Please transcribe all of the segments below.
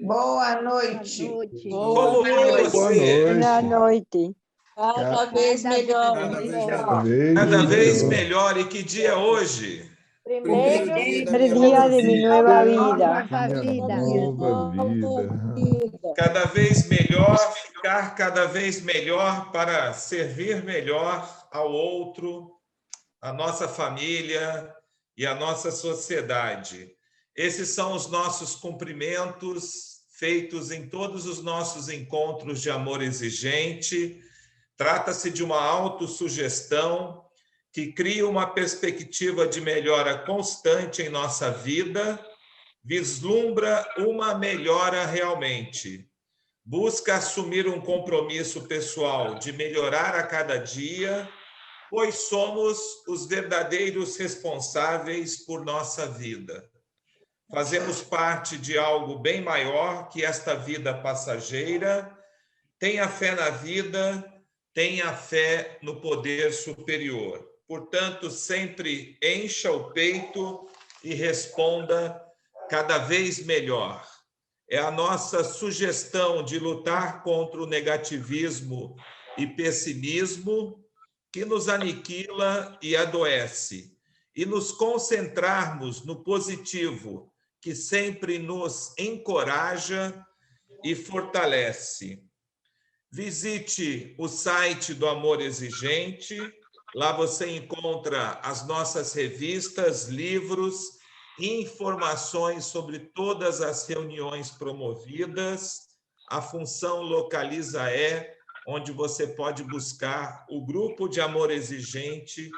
Boa noite. Como vai você? Boa noite. Cada vez melhor. Cada vez melhor. E que dia é hoje? Primeiro dia de minha nova vida. Cada vez melhor, ficar cada vez melhor para servir melhor ao outro, a nossa família e a nossa sociedade. Esses são os nossos cumprimentos feitos em todos os nossos encontros de amor exigente. Trata-se de uma autossugestão que cria uma perspectiva de melhora constante em nossa vida, vislumbra uma melhora realmente, busca assumir um compromisso pessoal de melhorar a cada dia, pois somos os verdadeiros responsáveis por nossa vida. Fazemos parte de algo bem maior que esta vida passageira. Tenha fé na vida, tenha fé no poder superior. Portanto, sempre encha o peito e responda cada vez melhor. É a nossa sugestão de lutar contra o negativismo e pessimismo que nos aniquila e adoece, e nos concentrarmos no positivo, que sempre nos encoraja e fortalece. Visite o site do Amor Exigente. Lá você encontra as nossas revistas, livros e informações sobre todas as reuniões promovidas. A função Localiza onde você pode buscar o grupo de Amor Exigente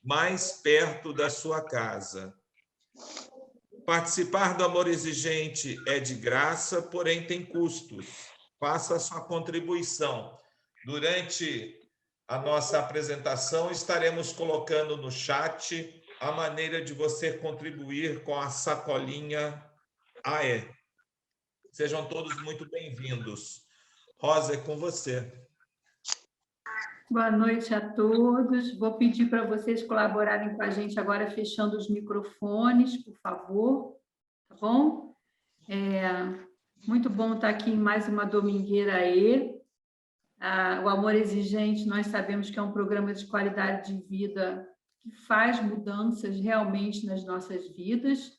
mais perto da sua casa. Participar do Amor Exigente é de graça, porém tem custos. Faça a sua contribuição. Durante a nossa apresentação, estaremos colocando no chat a maneira de você contribuir com a sacolinha AE. Sejam todos muito bem-vindos. Rosa, é com você. Boa noite a todos. Vou pedir para vocês colaborarem com a gente agora, fechando os microfones, por favor. Tá bom? Muito bom estar aqui em mais uma Domingueira E. O Amor Exigente, nós sabemos que é um programa de qualidade de vida que faz mudanças realmente nas nossas vidas,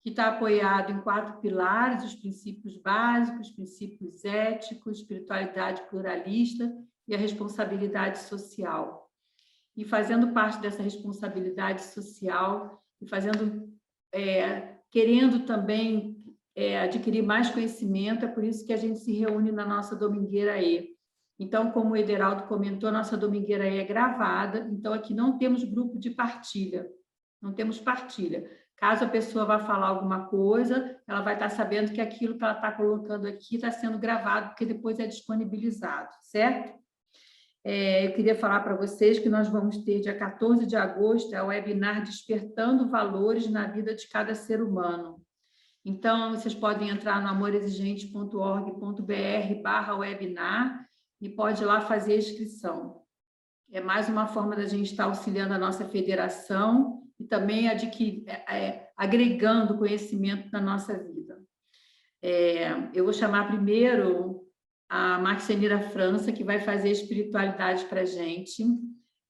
que está apoiado em 4 pilares: os princípios básicos, princípios éticos, espiritualidade pluralista e a responsabilidade social. E fazendo parte dessa responsabilidade social e querendo também adquirir mais conhecimento, é por isso que a gente se reúne na nossa Domingueira E. Então, como o Ederaldo comentou, a nossa Domingueira E é gravada, então aqui não temos grupo de partilha, não temos partilha. Caso a pessoa vá falar alguma coisa, ela vai estar sabendo que aquilo que ela está colocando aqui está sendo gravado, porque depois é disponibilizado, certo? Eu queria falar para vocês que nós vamos ter, dia 14 de agosto, a webinar Despertando Valores na Vida de Cada Ser Humano. Então, vocês podem entrar no amorexigente.org.br/webinar e pode ir lá fazer a inscrição. É mais uma forma da gente estar auxiliando a nossa federação e também agregando conhecimento na nossa vida. Eu vou chamar primeiro a Marcenira França, que vai fazer espiritualidade para a gente.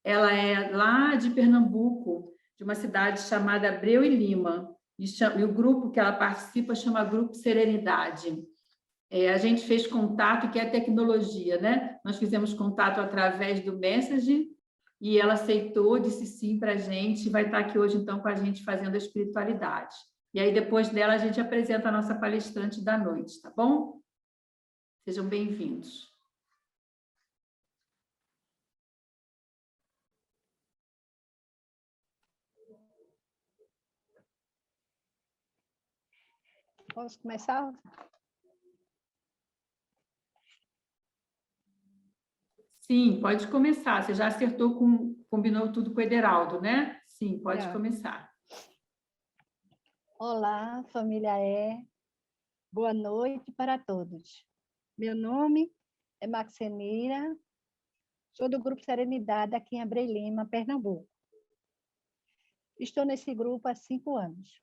Ela é lá de Pernambuco, de uma cidade chamada Abreu e Lima, e o grupo que ela participa chama Grupo Serenidade. A gente fez contato, que é tecnologia, né? Nós fizemos contato através do Message e ela aceitou, disse sim para a gente, e vai estar aqui hoje, então, com a gente fazendo a espiritualidade. E aí, depois dela, a gente apresenta a nossa palestrante da noite, tá bom? Sejam bem-vindos. Posso começar? Sim, pode começar. Você já acertou, combinou tudo com o Ederaldo, né? Sim, pode começar. Olá, família E. Boa noite para todos. Meu nome é Maxenira, sou do Grupo Serenidade aqui em Abreu Lima, Pernambuco. Estou nesse grupo há 5 anos.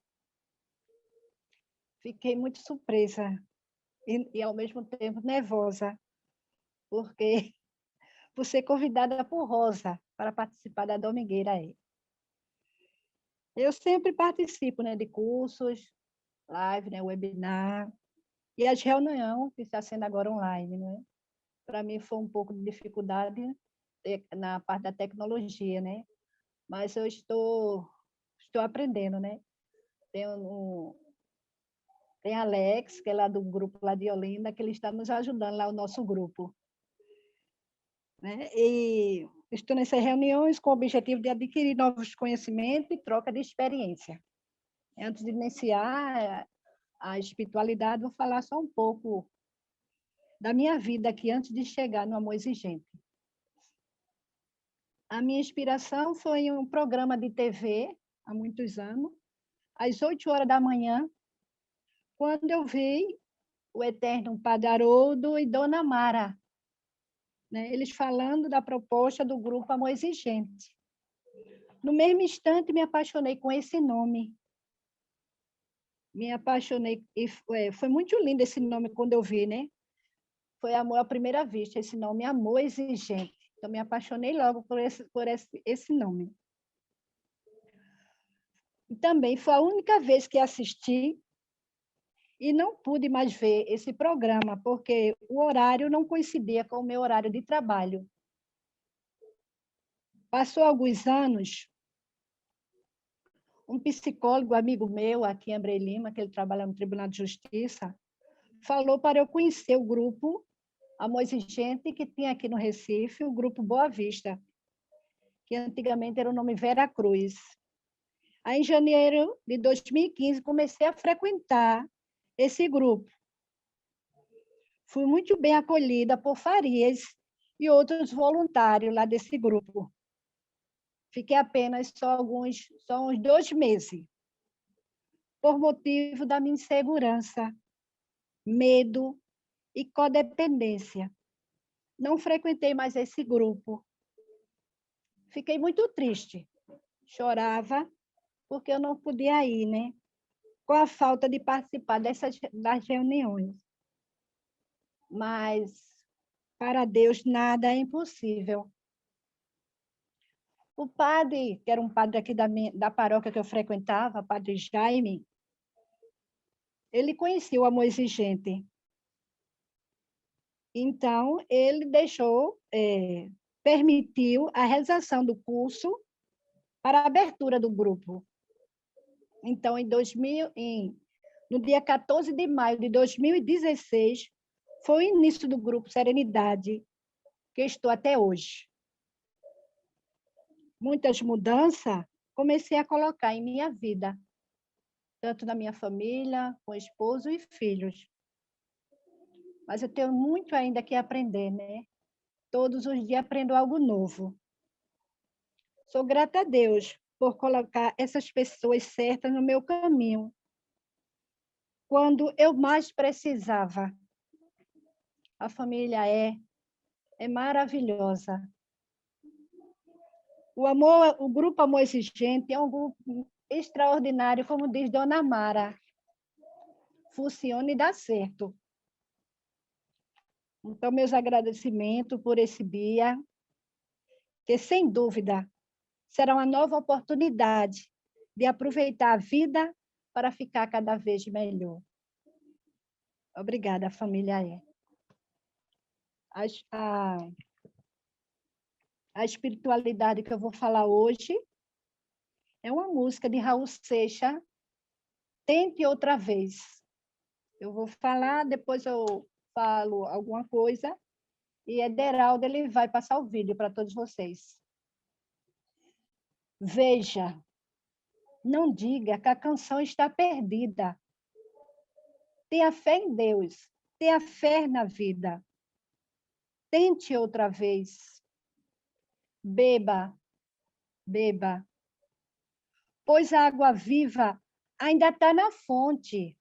Fiquei muito surpresa e ao mesmo tempo nervosa, porque por ser convidada por Rosa para participar da Domingueira aí. Eu sempre participo, né, de cursos, live, né, webinar, e as reuniões que está sendo agora online, né? Para mim foi um pouco de dificuldade na parte da tecnologia, né? Mas eu estou aprendendo, né? Tem Alex, que é lá do grupo lá de Olinda, que ele está nos ajudando lá, o nosso grupo. Né? E estou nessas reuniões com o objetivo de adquirir novos conhecimentos e troca de experiência. Antes de iniciar a espiritualidade, vou falar só um pouco da minha vida aqui, antes de chegar no Amor Exigente. A minha inspiração foi em um programa de TV, há muitos anos, às 8 horas da manhã, quando eu vi o eterno Padre Haroldo e Dona Mara, né? Eles falando da proposta do grupo Amor Exigente. No mesmo instante, me apaixonei com esse nome. Me apaixonei, e foi muito lindo esse nome quando eu vi, né? Foi amor à primeira vista, esse nome, Amor Exigente. Então, me apaixonei logo por esse nome. E também foi a única vez que assisti e não pude mais ver esse programa, porque o horário não coincidia com o meu horário de trabalho. Passou alguns anos, um psicólogo, amigo meu, aqui em Abreu Lima, que ele trabalha no Tribunal de Justiça, falou para eu conhecer o grupo Amor Exigente, que tinha aqui no Recife, o grupo Boa Vista, que antigamente era o nome Vera Cruz. Aí, em janeiro de 2015, comecei a frequentar esse grupo. Fui muito bem acolhida por Farias e outros voluntários lá desse grupo. Fiquei apenas só uns 2 meses, por motivo da minha insegurança, medo e codependência. Não frequentei mais esse grupo. Fiquei muito triste, chorava, porque eu não podia ir, né? Com a falta de participar das reuniões. Mas, para Deus, nada é impossível. O padre, que era um padre aqui da paróquia que eu frequentava, padre Jaime, ele conhecia o Amor Exigente. Então, ele permitiu a realização do curso para a abertura do grupo. Então, no dia 14 de maio de 2016, foi o início do grupo Serenidade, que estou até hoje. Muitas mudanças comecei a colocar em minha vida, tanto na minha família, com esposo e filhos. Mas eu tenho muito ainda que aprender, né? Todos os dias aprendo algo novo. Sou grata a Deus por colocar essas pessoas certas no meu caminho, quando eu mais precisava. A família é maravilhosa. O grupo Amor Exigente é um grupo extraordinário, como diz Dona Mara. Funciona e dá certo. Então, meus agradecimentos por esse dia, que, sem dúvida, será uma nova oportunidade de aproveitar a vida para ficar cada vez melhor. Obrigada, família. A espiritualidade que eu vou falar hoje é uma música de Raul Seixas, Tente Outra Vez. Eu vou falar, depois eu falo alguma coisa, e Ederaldo ele vai passar o vídeo para todos vocês. Veja, não diga que a canção está perdida. Tenha fé em Deus, tenha fé na vida. Tente outra vez. Beba, beba. Pois a água viva ainda está na fonte.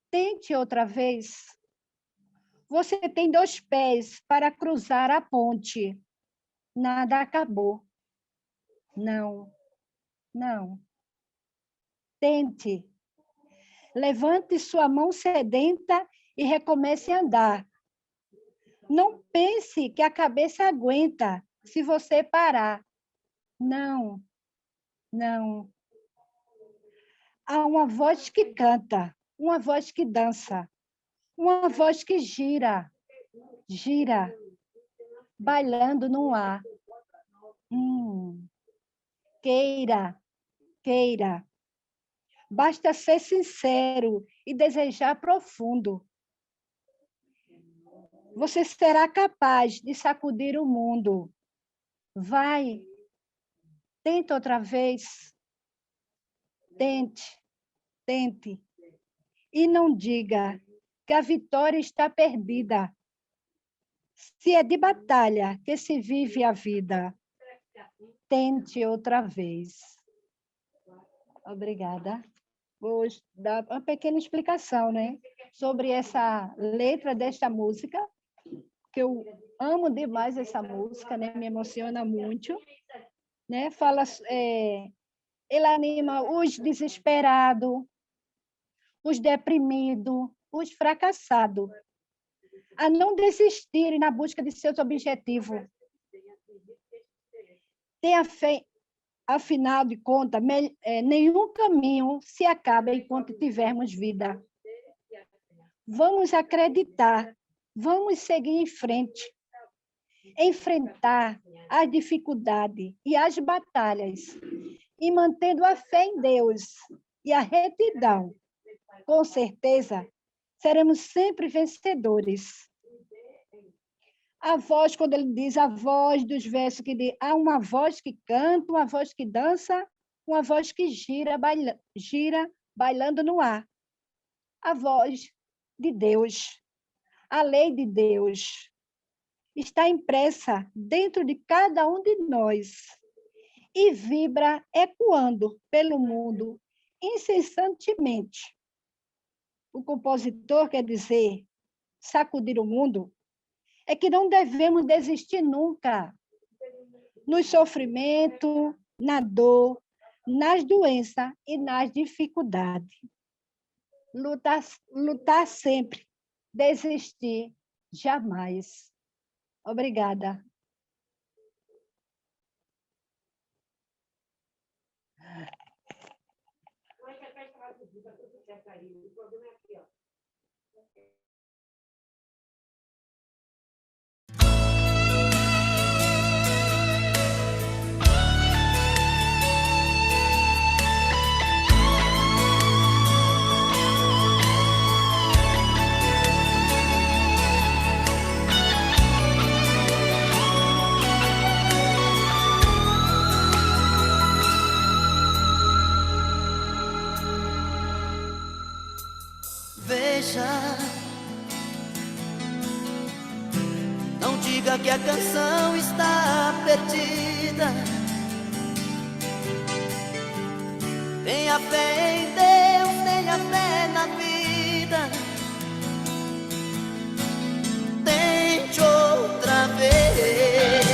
Tente outra vez. Você tem 2 pés para cruzar a ponte. Nada acabou. Não, não. Tente. Levante sua mão sedenta e recomece a andar. Não pense que a cabeça aguenta se você parar. Não, não. Há uma voz que canta, uma voz que dança, uma voz que gira, gira, bailando no ar. Queira, queira. Basta ser sincero e desejar profundo. Você será capaz de sacudir o mundo. Vai, tenta outra vez. Tente, tente. E não diga que a vitória está perdida. Se é de batalha que se vive a vida, tente outra vez. Obrigada. Vou dar uma pequena explicação, né, sobre essa letra desta música, que eu amo demais essa música, né, me emociona muito, né, fala, ele anima os desesperados, os deprimidos, os fracassados, a não desistirem na busca de seus objetivos. Tenha fé. Afinal de contas, nenhum caminho se acaba enquanto tivermos vida. Vamos acreditar, vamos seguir em frente, enfrentar as dificuldades e as batalhas, e mantendo a fé em Deus e a retidão. Com certeza, seremos sempre vencedores. A voz, quando ele diz a voz dos versos, que diz, há uma voz que canta, uma voz que dança, uma voz que gira, bailando no ar. A voz de Deus, a lei de Deus, está impressa dentro de cada um de nós e vibra ecoando pelo mundo incessantemente. O compositor quer dizer, sacudir o mundo, é que não devemos desistir nunca. No sofrimento, na dor, nas doenças e nas dificuldades. Lutar sempre, desistir jamais. Obrigada. Veja, não diga que a canção está perdida. Tenha fé em Deus, tenha fé na vida. Tente outra vez.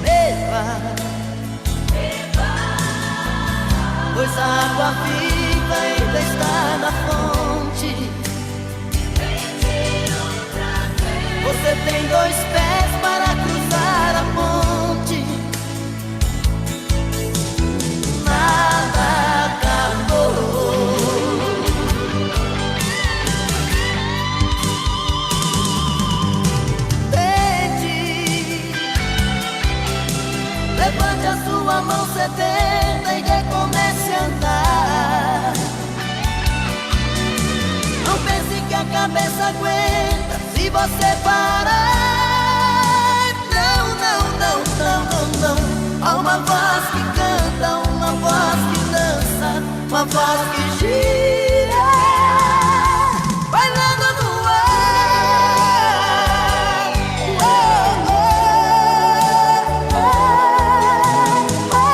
Beba, pois a água viva ainda está na fonte. Você tem 2 pés para cruzar a ponte. Nada acabou. Tente, levante a sua mão sedenta e recomece a andar. Não pense que a cabeça aguenta se você parar. Não, não, não, não, não, não. Há uma voz que canta, uma voz que dança, uma voz que gira, bailando no ar. Oh, oh, oh, oh.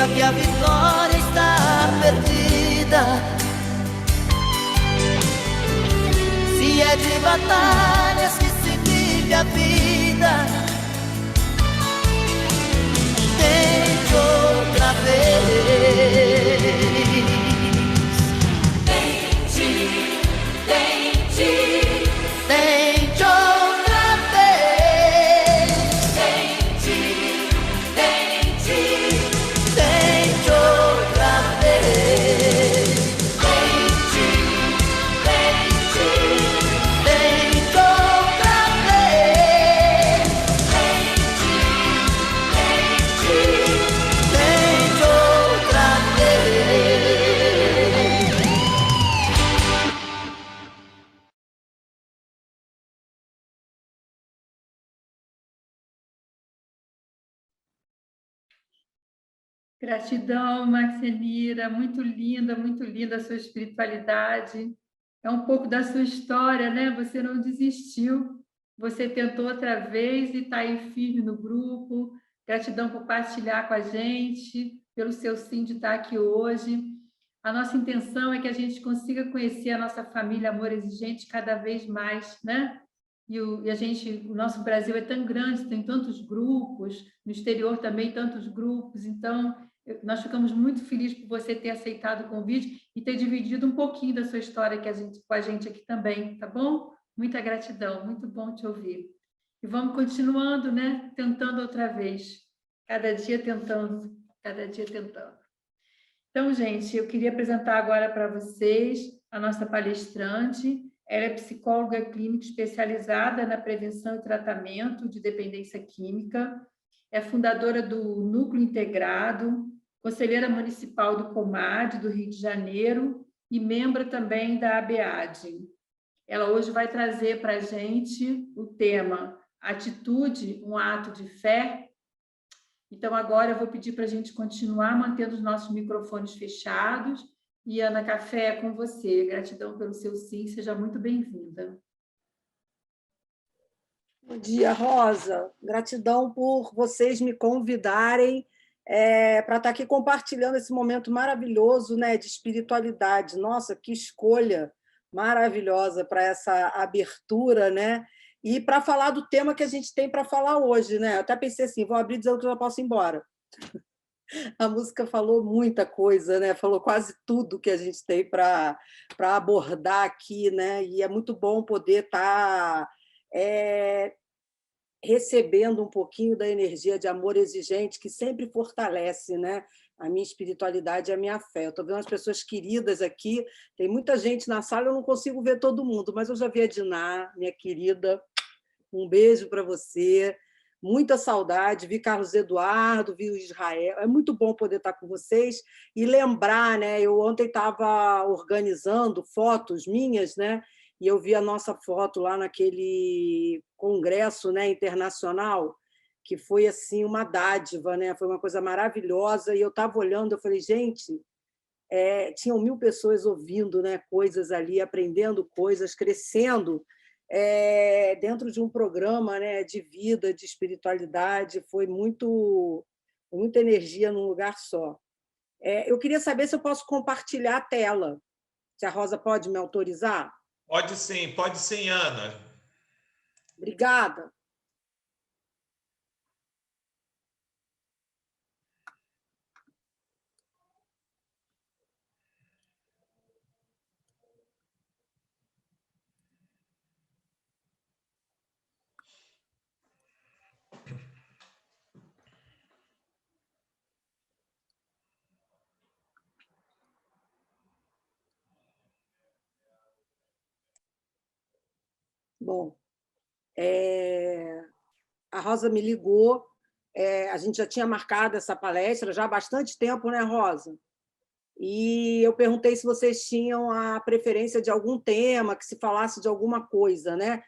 diga que a vitória está perdida. Se é de batalhas que se vive a vida, tente outra vez. Tente outra vez. Tente outra vez. Tente outra vez. Tente outra vez. Gratidão, Maxenira, muito linda a sua espiritualidade. É um pouco da sua história, né? Você não desistiu, você tentou outra vez e está aí firme no grupo. Gratidão por partilhar com a gente, pelo seu sim de estar aqui hoje. A nossa intenção é que a gente consiga conhecer a nossa família Amor Exigente cada vez mais, né? O nosso Brasil é tão grande, tem tantos grupos, no exterior também tantos grupos, então nós ficamos muito felizes por você ter aceitado o convite e ter dividido um pouquinho da sua história com a gente aqui também, tá bom? Muita gratidão, muito bom te ouvir. E vamos continuando, né? Tentando outra vez, cada dia tentando, cada dia tentando. Então, gente, eu queria apresentar agora para vocês a nossa palestrante. Ela é psicóloga clínica especializada na prevenção e tratamento de dependência química, é fundadora do Núcleo Integrado, conselheira municipal do COMAD, do Rio de Janeiro, e membro também da ABAD. Ela hoje vai trazer para a gente o tema Atitude, um ato de fé. Então, agora eu vou pedir para a gente continuar mantendo os nossos microfones fechados. E, Ana Café, é com você. Gratidão pelo seu sim, seja muito bem-vinda. Bom dia, Rosa. Gratidão por vocês me convidarem para estar aqui compartilhando esse momento maravilhoso, né, de espiritualidade. Nossa, que escolha maravilhosa para essa abertura, né? E para falar do tema que a gente tem para falar hoje, né? Eu até pensei assim, vou abrir dizendo que eu já posso ir embora. A música falou muita coisa, né? Falou quase tudo que a gente tem para abordar aqui, né? E é muito bom poder estar recebendo um pouquinho da energia de amor exigente, que sempre fortalece, né? A minha espiritualidade e a minha fé. Eu estou vendo as pessoas queridas aqui, tem muita gente na sala, eu não consigo ver todo mundo, mas eu já vi a Diná, minha querida, um beijo para você. Muita saudade, vi Carlos Eduardo, vi o Israel, é muito bom poder estar com vocês e lembrar, né? Eu ontem estava organizando fotos minhas, né? E eu vi a nossa foto lá naquele congresso, né, internacional, que foi assim uma dádiva, né? Foi uma coisa maravilhosa, e eu estava olhando, eu falei, gente, tinham 1000 pessoas ouvindo, né, coisas ali, aprendendo coisas, crescendo, dentro de um programa, né, de vida, de espiritualidade. Foi muita energia num lugar só. Eu queria saber se eu posso compartilhar a tela. Se a Rosa pode me autorizar? Pode sim, Ana. Obrigada. Bom, a Rosa me ligou, a gente já tinha marcado essa palestra já há bastante tempo, né, Rosa? E eu perguntei se vocês tinham a preferência de algum tema, que se falasse de alguma coisa, né?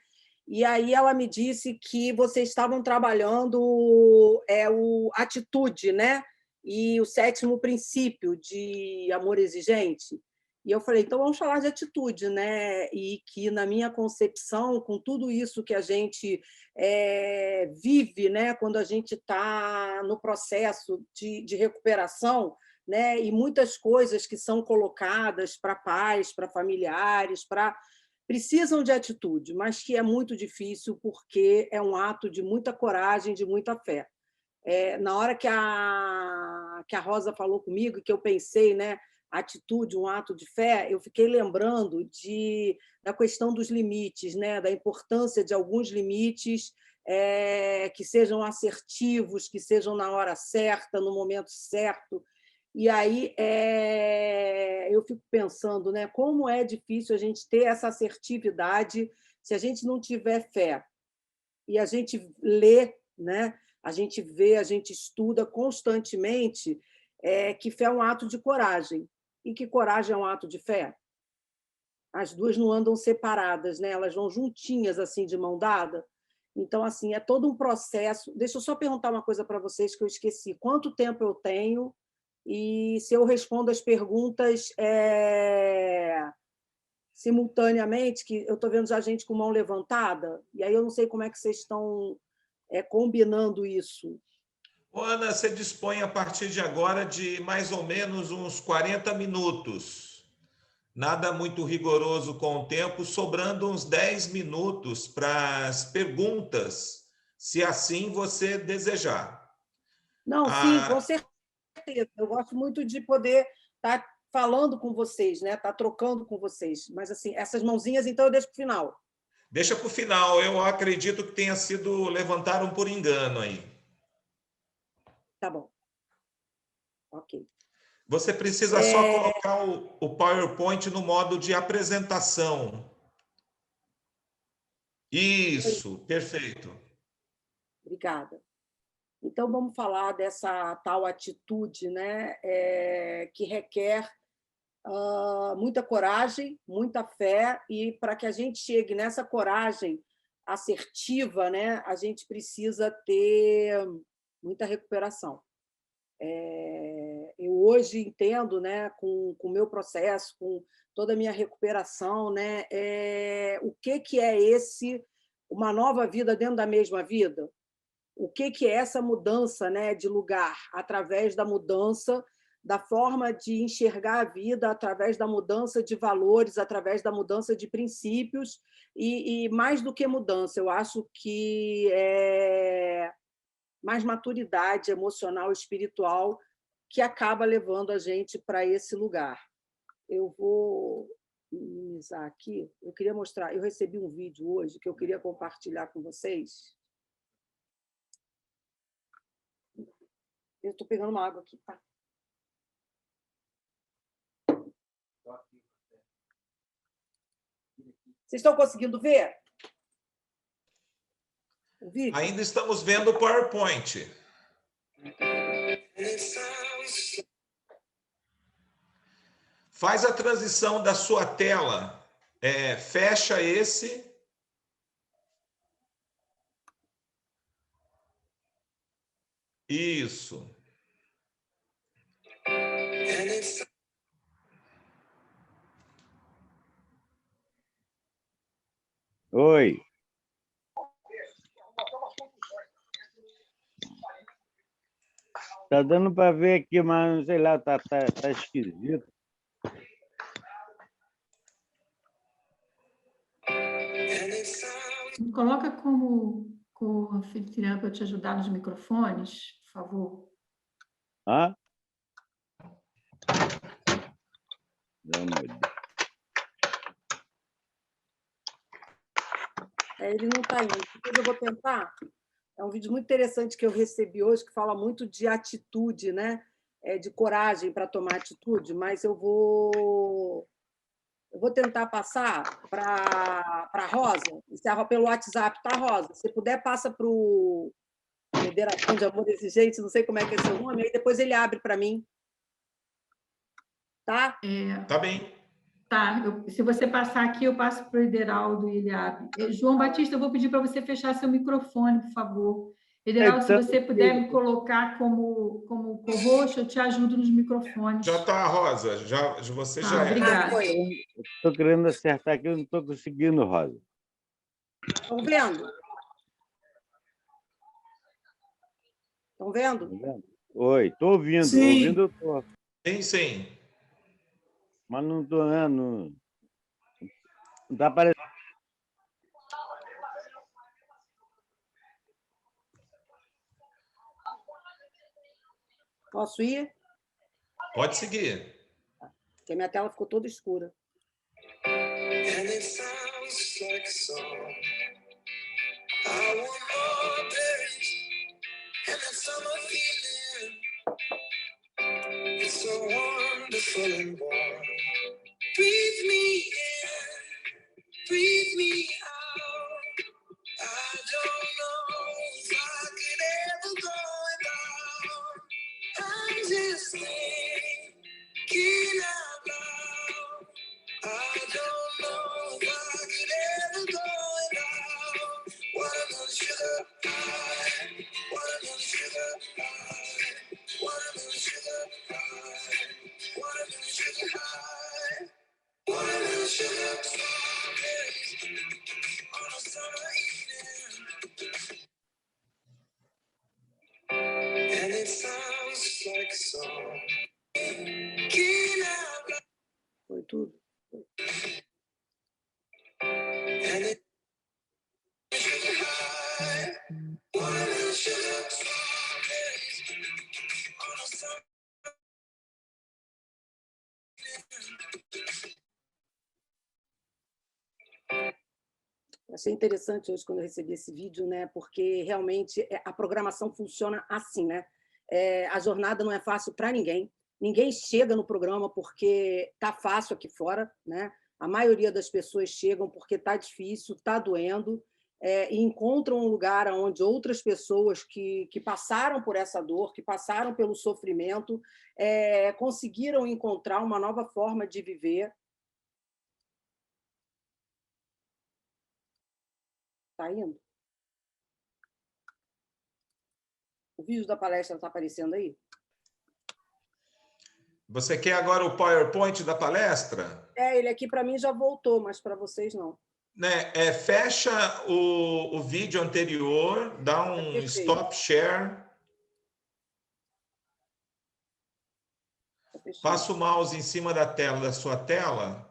E aí ela me disse que vocês estavam trabalhando o atitude, né? E o 7º princípio de amor exigente. E eu falei, então vamos falar de atitude, né? E que, na minha concepção, com tudo isso que a gente vive, né? Quando a gente está no processo de recuperação, né? E muitas coisas que são colocadas para pais, para familiares, precisam de atitude, mas que é muito difícil porque é um ato de muita coragem, de muita fé. Na hora que a Rosa falou comigo, que eu pensei, né? Atitude, um ato de fé, eu fiquei lembrando da questão dos limites, né? Da importância de alguns limites que sejam assertivos, que sejam na hora certa, no momento certo. E aí eu fico pensando, né? Como é difícil a gente ter essa assertividade se a gente não tiver fé. E a gente lê, né? A gente vê, a gente estuda constantemente que fé é um ato de coragem. E que coragem é um ato de fé? As duas não andam separadas, né? Elas vão juntinhas, assim, de mão dada. Então, assim, é todo um processo. Deixa eu só perguntar uma coisa para vocês que eu esqueci. Quanto tempo eu tenho? E se eu respondo as perguntas simultaneamente, que eu estou vendo já gente com mão levantada, e aí eu não sei como é que vocês estão combinando isso. Ana, você dispõe a partir de agora de mais ou menos uns 40 minutos. Nada muito rigoroso com o tempo, sobrando uns 10 minutos para as perguntas, se assim você desejar. Não, sim, com certeza. Eu gosto muito de poder estar falando com vocês, né? Estar trocando com vocês. Mas, assim, essas mãozinhas, então, eu deixo para o final. Deixa para o final. Eu acredito que tenha sido levantaram por engano aí. Tá bom. Ok. Você precisa só colocar o PowerPoint no modo de apresentação. Isso, perfeito. Obrigada. Então, vamos falar dessa tal atitude, né? Que requer muita coragem, muita fé, e para que a gente chegue nessa coragem assertiva, né? A gente precisa ter muita recuperação. Eu hoje entendo, né, com o meu processo, com toda a minha recuperação, né, o que é uma nova vida dentro da mesma vida? O que é essa mudança, né, de lugar, através da mudança da forma de enxergar a vida, através da mudança de valores, através da mudança de princípios, e mais do que mudança, eu acho que mais maturidade emocional e espiritual que acaba levando a gente para esse lugar. Eu vou minimizar aqui. Eu queria mostrar, eu recebi um vídeo hoje que eu queria compartilhar com vocês. Eu estou pegando uma água aqui, tá? Vocês estão conseguindo ver o vídeo? Ainda estamos vendo o PowerPoint. Faz a transição da sua tela. Fecha esse. Isso. Oi. Tá dando para ver aqui, mas sei lá, tá esquisito. Coloca como anfitriã para eu te ajudar nos microfones, por favor. Hã? Dá uma olhada. Ele não está indo. Depois eu vou tentar. É um vídeo muito interessante que eu recebi hoje, que fala muito de atitude, né? De coragem para tomar atitude, mas eu vou tentar passar para a Rosa, encerra pelo WhatsApp, tá, Rosa? Se puder, passa para o Federação de Amor Exigente, não sei como é que é seu nome, aí depois ele abre para mim. Tá? Tá bem. Tá, se você passar aqui, eu passo para o Ederaldo e ele abre. João Batista, eu vou pedir para você fechar seu microfone, por favor. Federal, se Então, você puder me colocar como co-host, eu te ajudo nos microfones. Já está, Rosa. Você já é. Obrigada. estou querendo acertar aqui, eu não estou conseguindo, Rosa. Estão vendo? Estão vendo? Tá vendo? Oi, estou ouvindo. Sim. Ouvindo eu estou. Sim, sim. Mas não estou, não está aparecendo. Posso ir? Pode seguir. Porque minha tela ficou toda escura. And it sounds like a song. I want more berries and that summer feeling. It's so wonderful and warm. Breathe me in, breathe me out. I don't know if I could ever go without. I'm just thinking out loud. I don't know if I could ever go without. Watermelon sugar high, watermelon sugar high, watermelon sugar high, watermelon sugar high, watermelon sugar strawberries on a summer evening. And it sounds like a song. Thinking out loud. Foi tudo. And it sugar high, watermelon sugar strawberries on a summer. Achei interessante hoje quando eu recebi esse vídeo, né? Porque realmente a programação funciona assim, né? A jornada não é fácil para ninguém. Ninguém chega no programa porque tá fácil aqui fora, né? A maioria das pessoas chegam porque tá difícil, tá doendo, e encontram um lugar onde outras pessoas que passaram por essa dor, que passaram pelo sofrimento, conseguiram encontrar uma nova forma de viver. Tá indo? O vídeo da palestra está aparecendo aí? Você quer agora o PowerPoint da palestra? Ele aqui para mim já voltou, mas para vocês não. Né? Fecha o vídeo anterior, dá um stop share. Passa o mouse em cima da sua tela.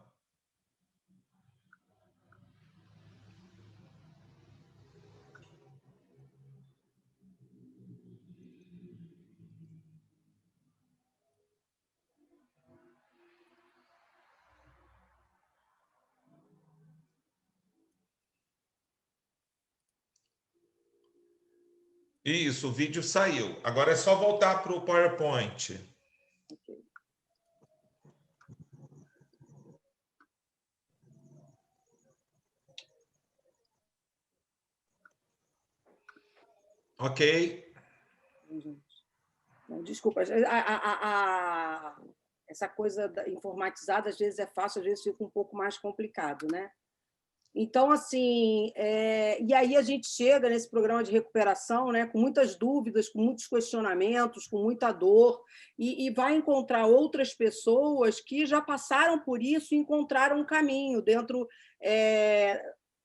Isso, o vídeo saiu. Agora é só voltar para o PowerPoint. Ok. Desculpa, essa coisa informatizada às vezes é fácil, às vezes fica um pouco mais complicado, né? Então, assim, e aí a gente chega nesse programa de recuperação, né, com muitas dúvidas, com muitos questionamentos, com muita dor, e vai encontrar outras pessoas que já passaram por isso e encontraram um caminho dentro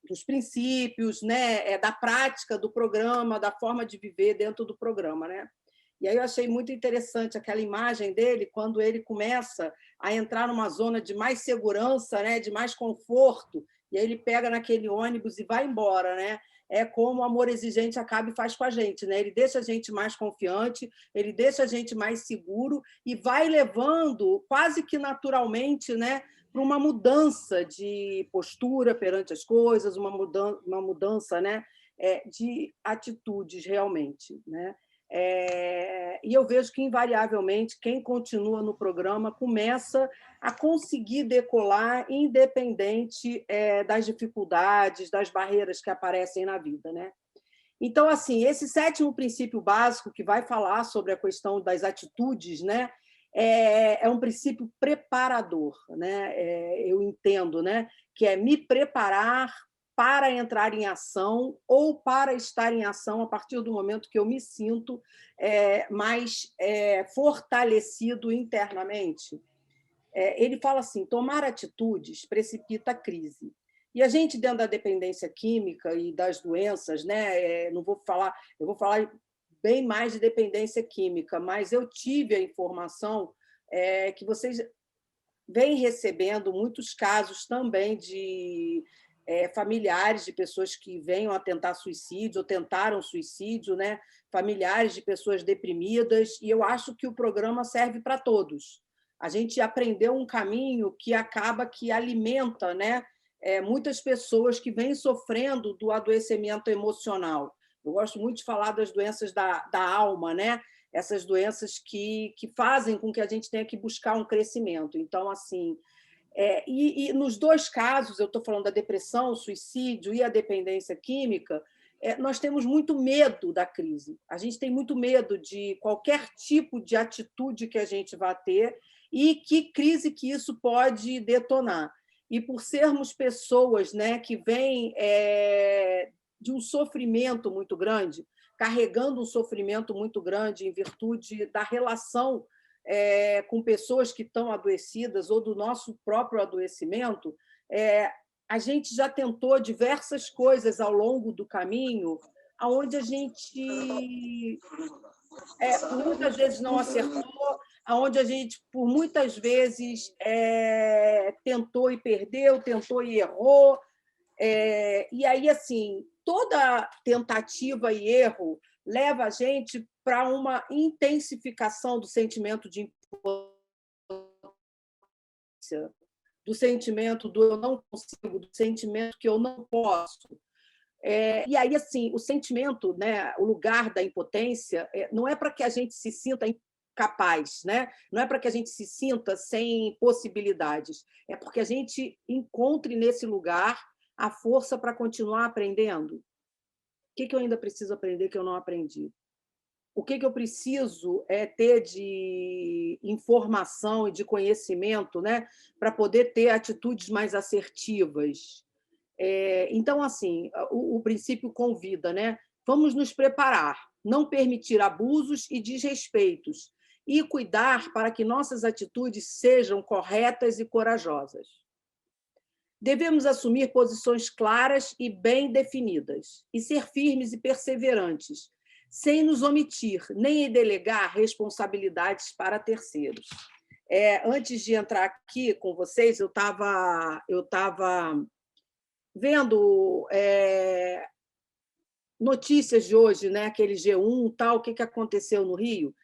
dos princípios, né, da prática do programa, da forma de viver dentro do programa, né? E aí eu achei muito interessante aquela imagem dele, quando ele começa a entrar numa zona de mais segurança, né, de mais conforto, e aí ele pega naquele ônibus e vai embora, né? É como o amor exigente acaba e faz com a gente, né? Ele deixa a gente mais confiante, ele deixa a gente mais seguro e vai levando quase que naturalmente, né, para uma mudança de postura perante as coisas, uma mudança, né, de atitudes realmente, né? E eu vejo que, invariavelmente, quem continua no programa começa a conseguir decolar independente das dificuldades, das barreiras que aparecem na vida, né? Então, assim, esse 7º princípio básico, que vai falar sobre a questão das atitudes, né, é um princípio preparador, né? Eu entendo, né, que é me preparar para entrar em ação ou para estar em ação a partir do momento que eu me sinto mais fortalecido internamente. Ele fala assim: tomar atitudes precipita a crise. E a gente, dentro da dependência química e das doenças, né, eu vou falar bem mais de dependência química, mas eu tive a informação que vocês vêm recebendo muitos casos também de familiares de pessoas que venham a tentar suicídio ou tentaram suicídio, né? Familiares de pessoas deprimidas, e eu acho que o programa serve para todos. A gente aprendeu um caminho que acaba que alimenta, né, muitas pessoas que vêm sofrendo do adoecimento emocional. Eu gosto muito de falar das doenças da alma, né? Essas doenças que fazem com que a gente tenha que buscar um crescimento. Então, assim, e nos dois casos, eu estou falando da depressão, o suicídio e a dependência química, nós temos muito medo da crise. A gente tem muito medo de qualquer tipo de atitude que a gente vá ter e que crise que isso pode detonar. E por sermos pessoas, né, que vêm de um sofrimento muito grande, carregando um sofrimento muito grande em virtude da relação com pessoas que estão adoecidas ou do nosso próprio adoecimento, a gente já tentou diversas coisas ao longo do caminho, onde a gente muitas vezes não acertou, onde a gente, por muitas vezes, tentou e perdeu, tentou e errou. E aí, assim, toda tentativa e erro leva a gente para uma intensificação do sentimento de impotência, do sentimento do eu não consigo, do sentimento que eu não posso. E aí, assim, o sentimento, né, o lugar da impotência, não é para que a gente se sinta incapaz, né? Não é para que a gente se sinta sem possibilidades, é porque a gente encontre nesse lugar a força para continuar aprendendo. O que eu ainda preciso aprender que eu não aprendi? O que eu preciso ter de informação e de conhecimento, né, para poder ter atitudes mais assertivas? Então, assim, o princípio convida, né? Vamos nos preparar, não permitir abusos e desrespeitos e cuidar para que nossas atitudes sejam corretas e corajosas. Devemos assumir posições claras e bem definidas e ser firmes e perseverantes, sem nos omitir nem delegar responsabilidades para terceiros. Antes de entrar aqui com vocês, eu estava vendo notícias de hoje, né? Aquele G1, tal, o que aconteceu no Rio,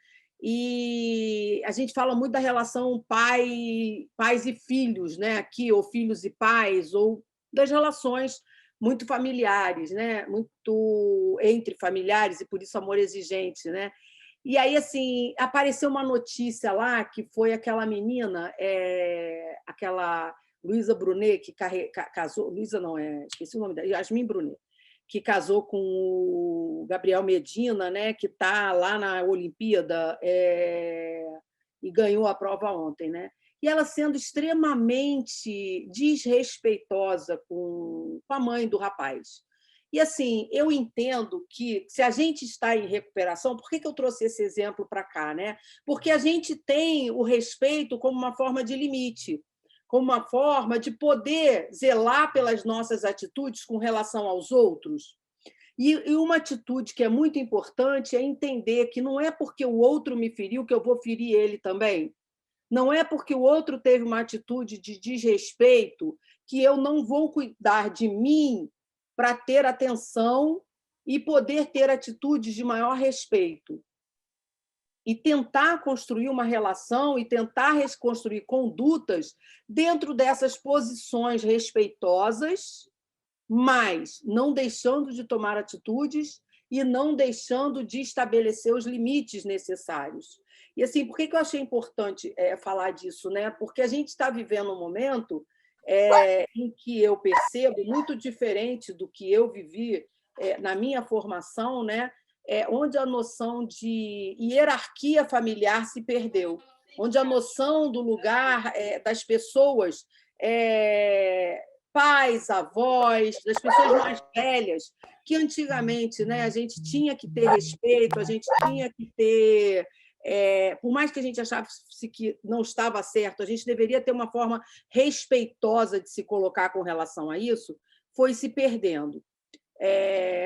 e a gente fala muito da relação pais e filhos, né? Aqui, ou filhos e pais, ou das relações muito familiares, né? Muito entre familiares, e por isso amor exigente, né? E aí, assim, apareceu uma notícia lá que foi aquela menina, aquela Luísa Brunet, que casou... Luísa não, esqueci o nome dela, Yasmin Brunet, que casou com o Gabriel Medina, né, que está lá na Olimpíada e ganhou a prova ontem, né? E ela sendo extremamente desrespeitosa com a mãe do rapaz. E, assim, eu entendo que, se a gente está em recuperação, por que eu trouxe esse exemplo para cá, né? Porque a gente tem o respeito como uma forma de limite, como uma forma de poder zelar pelas nossas atitudes com relação aos outros. E uma atitude que é muito importante é entender que não é porque o outro me feriu que eu vou ferir ele também. Não é porque o outro teve uma atitude de desrespeito que eu não vou cuidar de mim para ter atenção e poder ter atitudes de maior respeito. E tentar construir uma relação e tentar reconstruir condutas dentro dessas posições respeitosas, mas não deixando de tomar atitudes e não deixando de estabelecer os limites necessários. E, assim, por que eu achei importante falar disso, né? Porque a gente está vivendo um momento em que eu percebo, muito diferente do que eu vivi na minha formação, né? Onde a noção de hierarquia familiar se perdeu, onde a noção do lugar das pessoas pais, avós, das pessoas mais velhas, que antigamente, né, a gente tinha que ter respeito, a gente tinha que ter... por mais que a gente achasse que não estava certo, a gente deveria ter uma forma respeitosa de se colocar com relação a isso, foi se perdendo.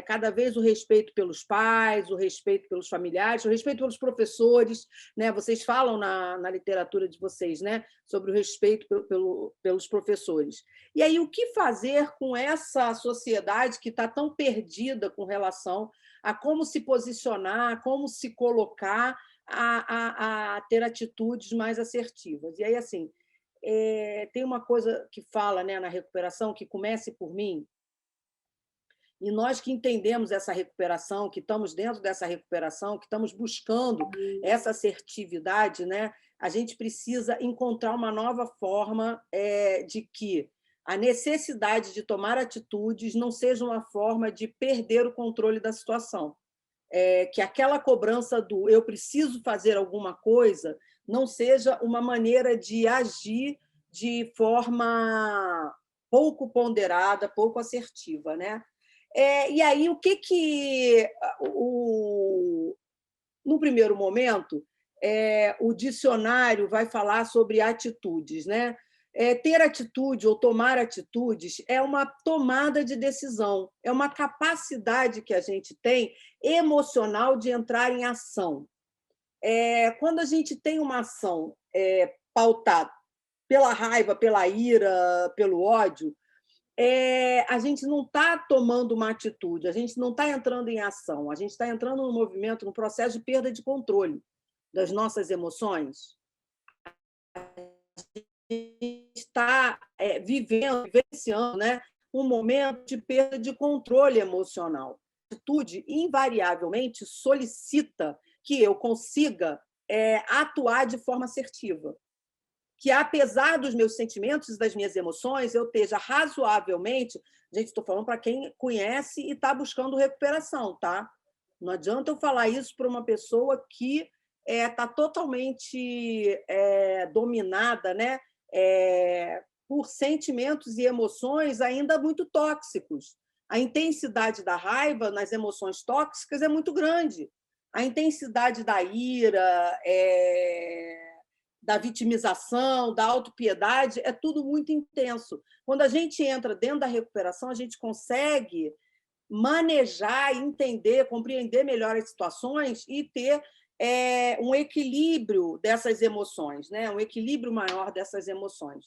Cada vez o respeito pelos pais, o respeito pelos familiares, o respeito pelos professores, né? Vocês falam na literatura de vocês, né? Sobre o respeito pelos professores. E aí, o que fazer com essa sociedade que está tão perdida com relação a como se posicionar, como se colocar a ter atitudes mais assertivas? E aí, assim, tem uma coisa que fala, né, na recuperação, que comece por mim. E nós que entendemos essa recuperação, que estamos dentro dessa recuperação, que estamos buscando essa assertividade, né? A gente precisa encontrar uma nova forma de que a necessidade de tomar atitudes não seja uma forma de perder o controle da situação. Que aquela cobrança do eu preciso fazer alguma coisa não seja uma maneira de agir de forma pouco ponderada, pouco assertiva, né? E aí, o que no primeiro momento, o dicionário vai falar sobre atitudes, né? Ter atitude ou tomar atitudes é uma tomada de decisão, é uma capacidade que a gente tem emocional de entrar em ação. Quando a gente tem uma ação pautada pela raiva, pela ira, pelo ódio, a gente não está tomando uma atitude, a gente não está entrando em ação, a gente está entrando no movimento, no processo de perda de controle das nossas emoções. A gente está vivenciando, né, um momento de perda de controle emocional. A atitude, invariavelmente, solicita que eu consiga atuar de forma assertiva. Que, apesar dos meus sentimentos e das minhas emoções, eu esteja razoavelmente... Gente, estou falando para quem conhece e está buscando recuperação, tá? Não adianta eu falar isso para uma pessoa que está totalmente dominada, né? Por sentimentos e emoções ainda muito tóxicos. A intensidade da raiva nas emoções tóxicas é muito grande. A intensidade da ira... da vitimização, da autopiedade, é tudo muito intenso. Quando a gente entra dentro da recuperação, a gente consegue manejar, entender, compreender melhor as situações e ter um equilíbrio dessas emoções, né? Um equilíbrio maior dessas emoções.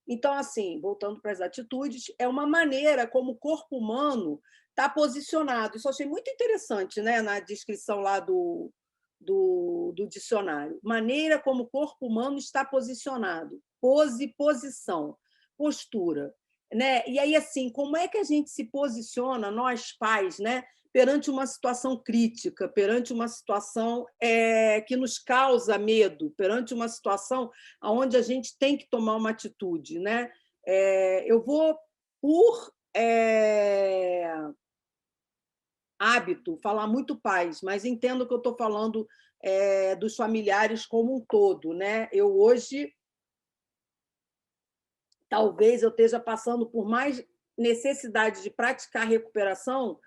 Então, assim, voltando para as atitudes, é uma maneira como o corpo humano está posicionado. Isso eu achei muito interessante, né? Na descrição lá do dicionário. Maneira como o corpo humano está posicionado. Pose, posição, postura. Né? E aí, assim, como é que a gente se posiciona, nós pais, né, perante uma situação crítica, perante uma situação que nos causa medo, perante uma situação onde a gente tem que tomar uma atitude? Né? Eu vou, por hábito, falar muito pais, mas entendo que eu estou falando dos familiares como um todo, né? Eu hoje, talvez eu esteja passando por mais necessidade de praticar recuperação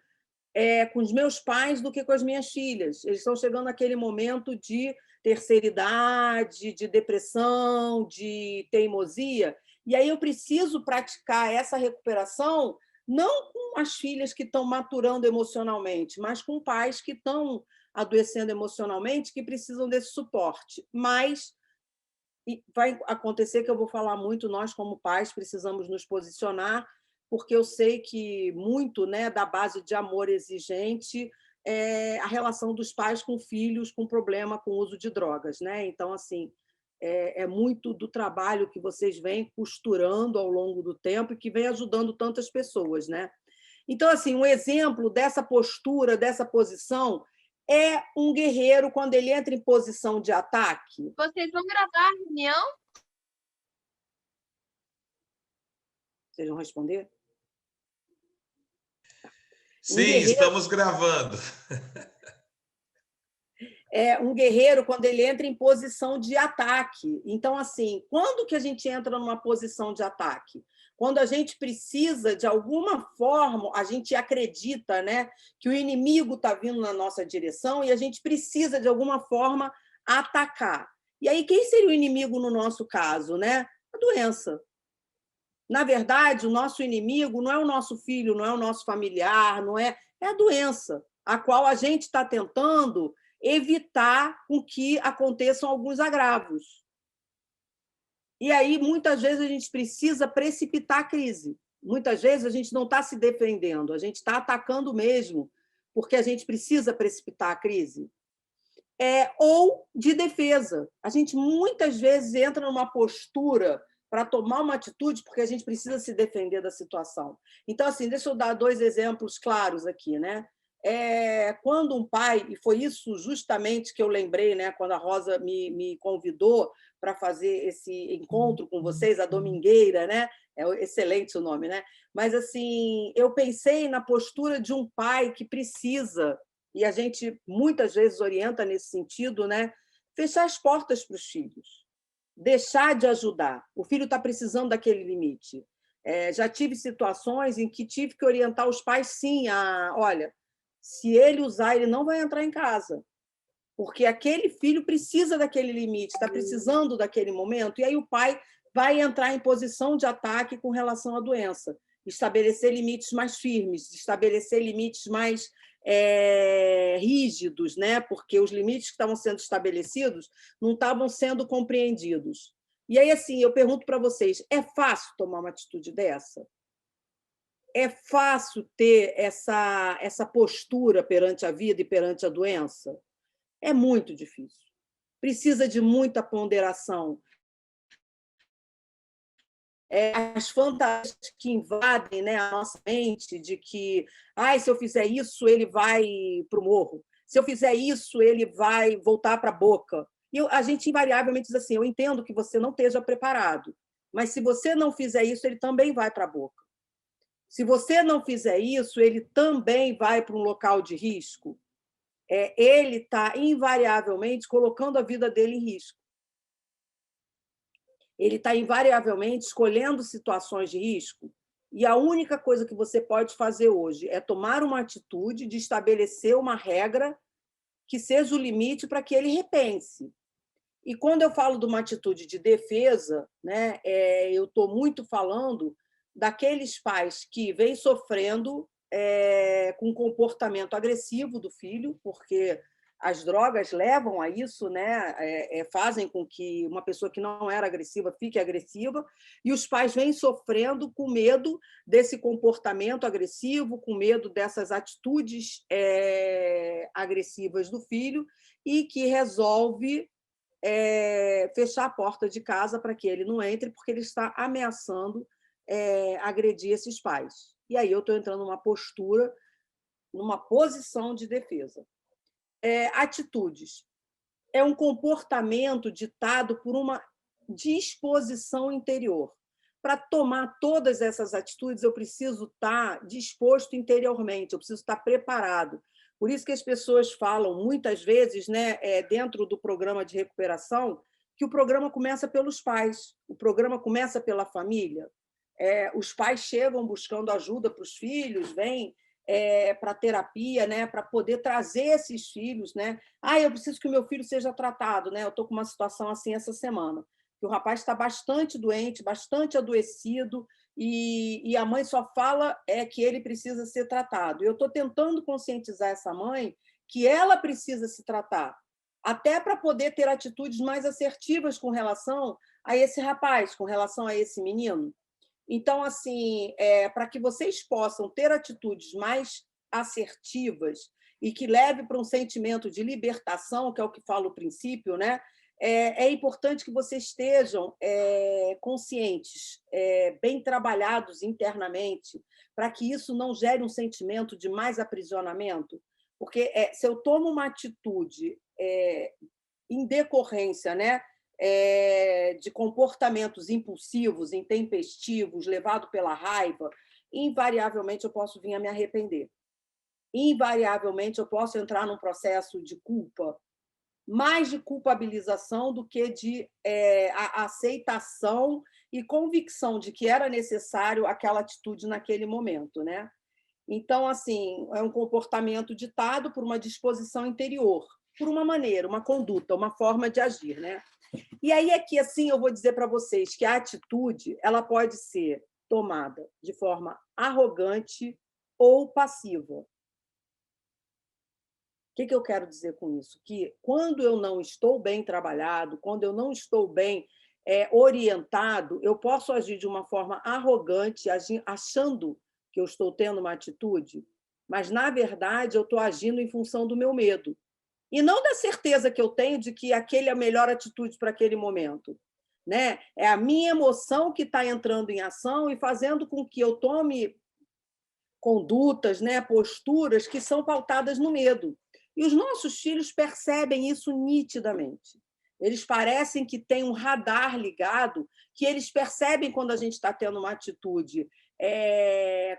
com os meus pais do que com as minhas filhas. Eles estão chegando naquele momento de terceira idade, de depressão, de teimosia, e aí eu preciso praticar essa recuperação não com as filhas que estão maturando emocionalmente, mas com pais que estão adoecendo emocionalmente, que precisam desse suporte. Mas vai acontecer que eu vou falar muito, nós, como pais, precisamos nos posicionar, porque eu sei que muito, né, da base de amor exigente é a relação dos pais com filhos com problema com o uso de drogas. Né? Então, assim, é muito do trabalho que vocês vêm costurando ao longo do tempo e que vem ajudando tantas pessoas. Né? Então, assim, um exemplo dessa postura, dessa posição, é um guerreiro quando ele entra em posição de ataque. Vocês vão gravar a reunião? Vocês vão responder? Sim, estamos gravando. um guerreiro quando ele entra em posição de ataque. Então, assim, quando que a gente entra numa posição de ataque? Quando a gente precisa, de alguma forma, a gente acredita, né, que o inimigo está vindo na nossa direção e a gente precisa, de alguma forma, atacar. E aí, quem seria o inimigo no nosso caso, né? A doença. Na verdade, o nosso inimigo não é o nosso filho, não é o nosso familiar, não é a doença, a qual a gente está tentando evitar com que aconteçam alguns agravos. E aí, muitas vezes, a gente precisa precipitar a crise. Muitas vezes, a gente não está se defendendo, a gente está atacando mesmo, porque a gente precisa precipitar a crise. Ou de defesa. A gente, muitas vezes, entra numa postura para tomar uma atitude porque a gente precisa se defender da situação. Então, assim, deixa eu dar 2 exemplos claros aqui, né? Quando um pai, e foi isso justamente que eu lembrei, né, quando a Rosa me convidou para fazer esse encontro com vocês, a Domingueira, né? É excelente o nome, né? Mas, assim, eu pensei na postura de um pai que precisa, e a gente muitas vezes orienta nesse sentido, né? Fechar as portas para os filhos, deixar de ajudar. O filho está precisando daquele limite. Já tive situações em que tive que orientar os pais, sim, olha, se ele usar, ele não vai entrar em casa, porque aquele filho precisa daquele limite, está precisando daquele momento, e aí o pai vai entrar em posição de ataque com relação à doença, estabelecer limites mais firmes, estabelecer limites mais rígidos, né? Porque os limites que estavam sendo estabelecidos não estavam sendo compreendidos. E aí, assim, eu pergunto para vocês, é fácil tomar uma atitude dessa? É fácil ter essa postura perante a vida e perante a doença? É muito difícil. Precisa de muita ponderação. As fantasias que invadem, né, a nossa mente de que se eu fizer isso, ele vai para o morro. Se eu fizer isso, ele vai voltar para a boca. E a gente invariavelmente diz assim, eu entendo que você não esteja preparado, mas se você não fizer isso, ele também vai para a boca. Se você não fizer isso, ele também vai para um local de risco. Ele está, invariavelmente, colocando a vida dele em risco. Ele está, invariavelmente, escolhendo situações de risco. E a única coisa que você pode fazer hoje é tomar uma atitude de estabelecer uma regra que seja o limite para que ele repense. E quando eu falo de uma atitude de defesa, né, eu estou muito falando daqueles pais que vêm sofrendo com comportamento agressivo do filho, porque as drogas levam a isso, né? Fazem com que uma pessoa que não era agressiva fique agressiva, e os pais vêm sofrendo com medo desse comportamento agressivo, com medo dessas atitudes agressivas do filho, e que resolve fechar a porta de casa para que ele não entre, porque ele está ameaçando agredir esses pais. E aí eu estou entrando numa postura, numa posição de defesa. Atitudes. É um comportamento ditado por uma disposição interior. Para tomar todas essas atitudes, eu preciso estar disposto interiormente, eu preciso estar preparado. Por isso que as pessoas falam, muitas vezes, né, dentro do programa de recuperação, que o programa começa pelos pais, o programa começa pela família. Os pais chegam buscando ajuda para os filhos, vêm para terapia, né, para poder trazer esses filhos, né? Eu preciso que o meu filho seja tratado, né? Eu estou com uma situação assim essa semana, que o rapaz está bastante doente, bastante adoecido, e a mãe só fala que ele precisa ser tratado. Eu estou tentando conscientizar essa mãe que ela precisa se tratar, até para poder ter atitudes mais assertivas com relação a esse rapaz, com relação a esse menino. Então, assim, para que vocês possam ter atitudes mais assertivas e que leve para um sentimento de libertação, que é o que fala o princípio, né? É importante que vocês estejam conscientes, bem trabalhados internamente, para que isso não gere um sentimento de mais aprisionamento. Porque se eu tomo uma atitude em decorrência, né, de comportamentos impulsivos, intempestivos, levado pela raiva, invariavelmente eu posso vir a me arrepender. Invariavelmente eu posso entrar num processo de culpa mais de culpabilização do que de aceitação e convicção de que era necessário aquela atitude naquele momento, né? Então, assim, é um comportamento ditado por uma disposição interior, por uma maneira, uma conduta, uma forma de agir, né? E aí aqui, assim, eu vou dizer para vocês que a atitude ela pode ser tomada de forma arrogante ou passiva. O que eu quero dizer com isso? Que quando eu não estou bem trabalhado, quando eu não estou bem orientado, eu posso agir de uma forma arrogante, achando que eu estou tendo uma atitude, mas, na verdade, eu estou agindo em função do meu medo. E não da certeza que eu tenho de que aquele é a melhor atitude para aquele momento. Né? É a minha emoção que está entrando em ação e fazendo com que eu tome condutas, né, posturas que são pautadas no medo. E os nossos filhos percebem isso nitidamente. Eles parecem que têm um radar ligado, que eles percebem quando a gente está tendo uma atitude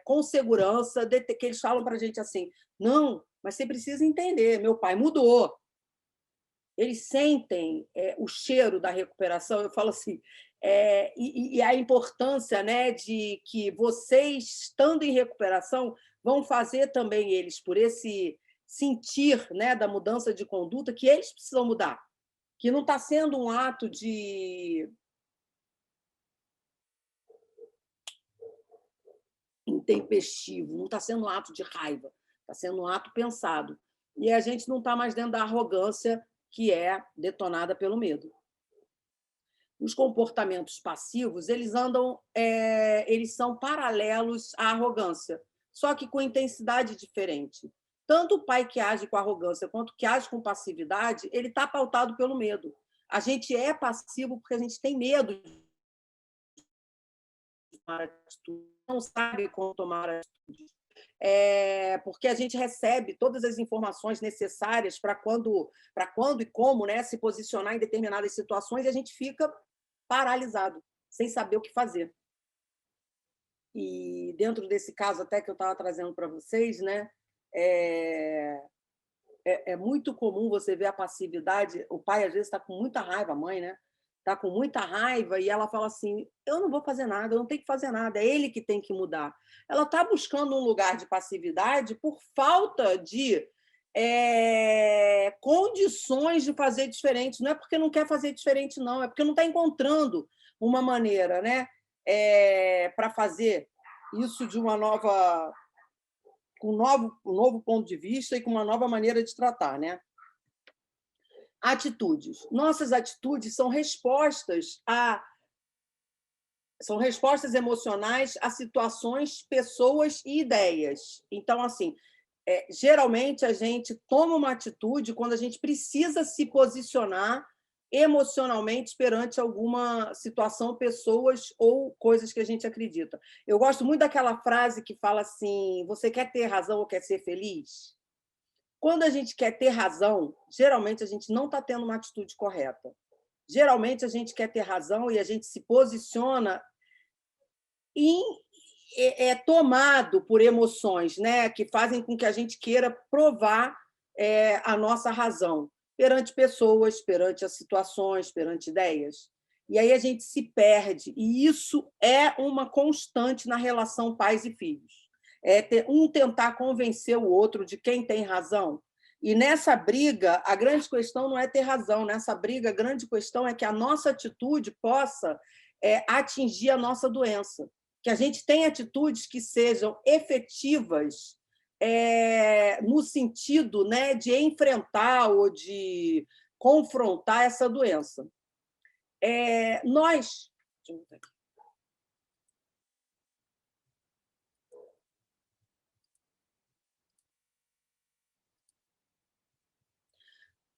com segurança, que eles falam para a gente assim, não, mas você precisa entender, meu pai mudou. Eles sentem o cheiro da recuperação. Eu falo assim, e a importância, né, de que vocês, estando em recuperação, vão fazer também eles, por esse sentir, né, da mudança de conduta, que eles precisam mudar, que não está sendo um ato de intempestivo, não está sendo um ato de raiva, está sendo um ato pensado. E a gente não está mais dentro da arrogância que é detonada pelo medo. Os comportamentos passivos, eles são paralelos à arrogância, só que com intensidade diferente. Tanto o pai que age com arrogância quanto o que age com passividade, ele está pautado pelo medo. A gente é passivo porque a gente tem medo de tomar atitude, não sabe como tomar atitude. Porque a gente recebe todas as informações necessárias para quando e como, né, se posicionar em determinadas situações, e a gente fica paralisado, sem saber o que fazer. E dentro desse caso até que eu estava trazendo para vocês, né, é muito comum você ver a passividade. O pai, às vezes, está com muita raiva, a mãe, né? Está com muita raiva e ela fala assim, eu não vou fazer nada, eu não tenho que fazer nada, é ele que tem que mudar. Ela está buscando um lugar de passividade por falta de condições de fazer diferente. Não é porque não quer fazer diferente, não, é porque não está encontrando uma maneira, né, para fazer isso de uma nova... com um novo ponto de vista e com uma nova maneira de tratar, né? Atitudes. Nossas atitudes são respostas emocionais a situações, pessoas e ideias. Então, assim, geralmente a gente toma uma atitude quando a gente precisa se posicionar emocionalmente perante alguma situação, pessoas ou coisas que a gente acredita. Eu gosto muito daquela frase que fala assim, você quer ter razão ou quer ser feliz? Quando a gente quer ter razão, geralmente a gente não está tendo uma atitude correta. Geralmente a gente quer ter razão e a gente se posiciona tomado por emoções, né, que fazem com que a gente queira provar a nossa razão perante pessoas, perante as situações, perante ideias. E aí a gente se perde. E isso é uma constante na relação pais e filhos. Tentar convencer o outro de quem tem razão. E nessa briga, a grande questão não é ter razão. Nessa briga, a grande questão é que a nossa atitude possa atingir a nossa doença. Que a gente tenha atitudes que sejam efetivas no sentido, né, de enfrentar ou de confrontar essa doença. Nós...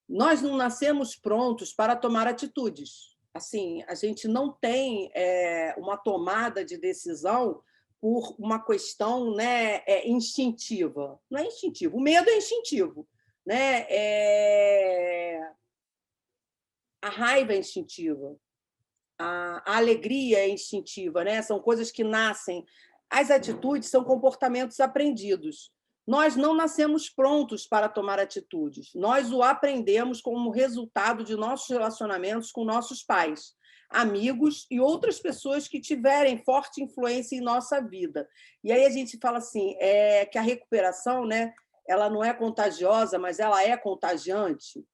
Nós não nascemos prontos para tomar atitudes. Assim, a gente não tem uma tomada de decisão por uma questão, né, instintiva. Não é instintivo. O medo é instintivo, né? A raiva é instintiva. A alegria é instintiva, né? São coisas que nascem. As atitudes são comportamentos aprendidos. Nós não nascemos prontos para tomar atitudes. Nós o aprendemos como resultado de nossos relacionamentos com nossos pais, amigos e outras pessoas que tiverem forte influência em nossa vida. E aí a gente fala assim, que a recuperação, né, ela não é contagiosa, mas ela é contagiante.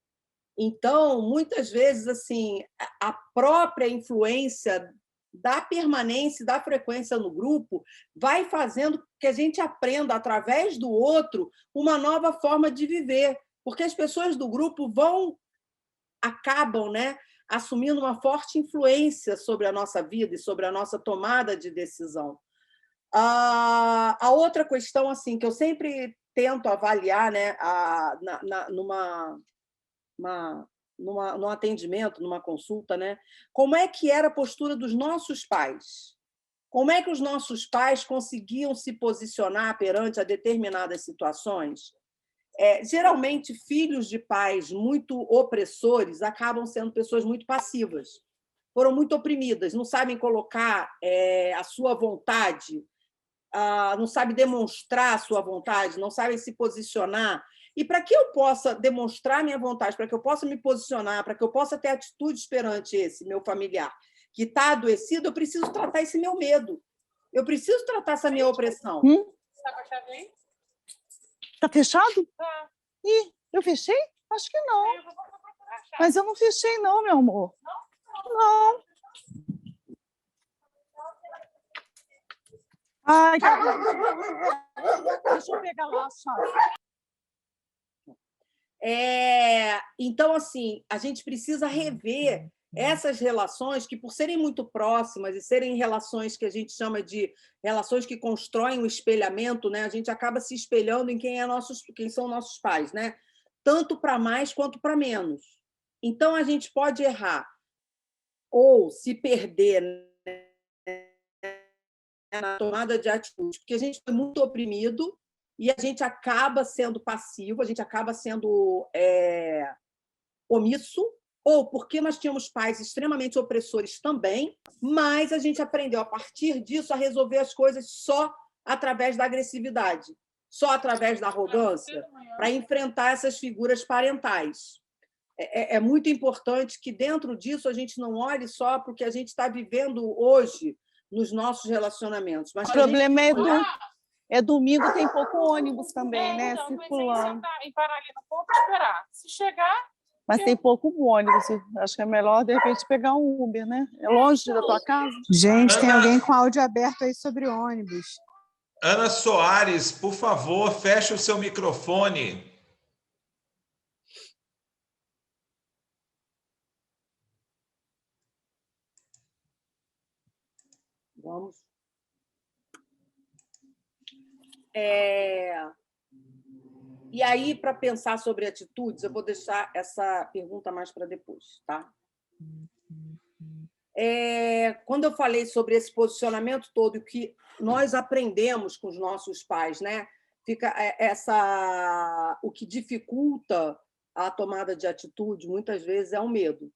Então, muitas vezes, assim, a própria influência da permanência, da frequência no grupo, vai fazendo que a gente aprenda, através do outro, uma nova forma de viver. Porque as pessoas do grupo acabam, né, assumindo uma forte influência sobre a nossa vida e sobre a nossa tomada de decisão. A outra questão, assim, que eu sempre tento avaliar, né, num atendimento, numa consulta, né? Como é que era a postura dos nossos pais? Como é que os nossos pais conseguiam se posicionar perante a determinadas situações? Geralmente, filhos de pais muito opressores acabam sendo pessoas muito passivas, foram muito oprimidas, não sabem colocar a sua vontade, não sabem demonstrar a sua vontade, não sabem se posicionar. E para que eu possa demonstrar minha vontade, para que eu possa me posicionar, para que eu possa ter atitudes perante esse meu familiar que está adoecido, eu preciso tratar esse meu medo. Eu preciso tratar essa minha opressão. Está fechado? Tá. Ih, eu fechei? Acho que não. Mas eu não fechei não, meu amor. Não. Ai, deixa eu pegar lá a chave. Então, assim, a gente precisa rever essas relações que, por serem muito próximas e serem relações que a gente chama de relações que constroem o espelhamento, né? A gente acaba se espelhando em quem são nossos pais, né? Tanto para mais quanto para menos. Então, a gente pode errar ou se perder, né, na tomada de atitude, porque a gente foi muito oprimido e a gente acaba sendo passivo, a gente acaba sendo omisso, ou porque nós tínhamos pais extremamente opressores também, mas a gente aprendeu, a partir disso, a resolver as coisas só através da agressividade, só através da arrogância, para enfrentar essas figuras parentais. É muito importante que, dentro disso, a gente não olhe só para o que a gente está vivendo hoje nos nossos relacionamentos. Mas o problema é domingo, tem pouco ônibus também, né? Então, circulando. Em parar ali no ponto e esperar. Se chegar... Mas tem pouco ônibus. Acho que é melhor, de repente, pegar um Uber, né? É longe da tua casa? Gente, tem alguém com áudio aberto aí sobre ônibus. Ana Soares, por favor, feche o seu microfone. Vamos. E aí, para pensar sobre atitudes, eu vou deixar essa pergunta mais para depois, tá? Quando eu falei sobre esse posicionamento todo que nós aprendemos com os nossos pais, né? Fica o que dificulta a tomada de atitude, muitas vezes, é o medo.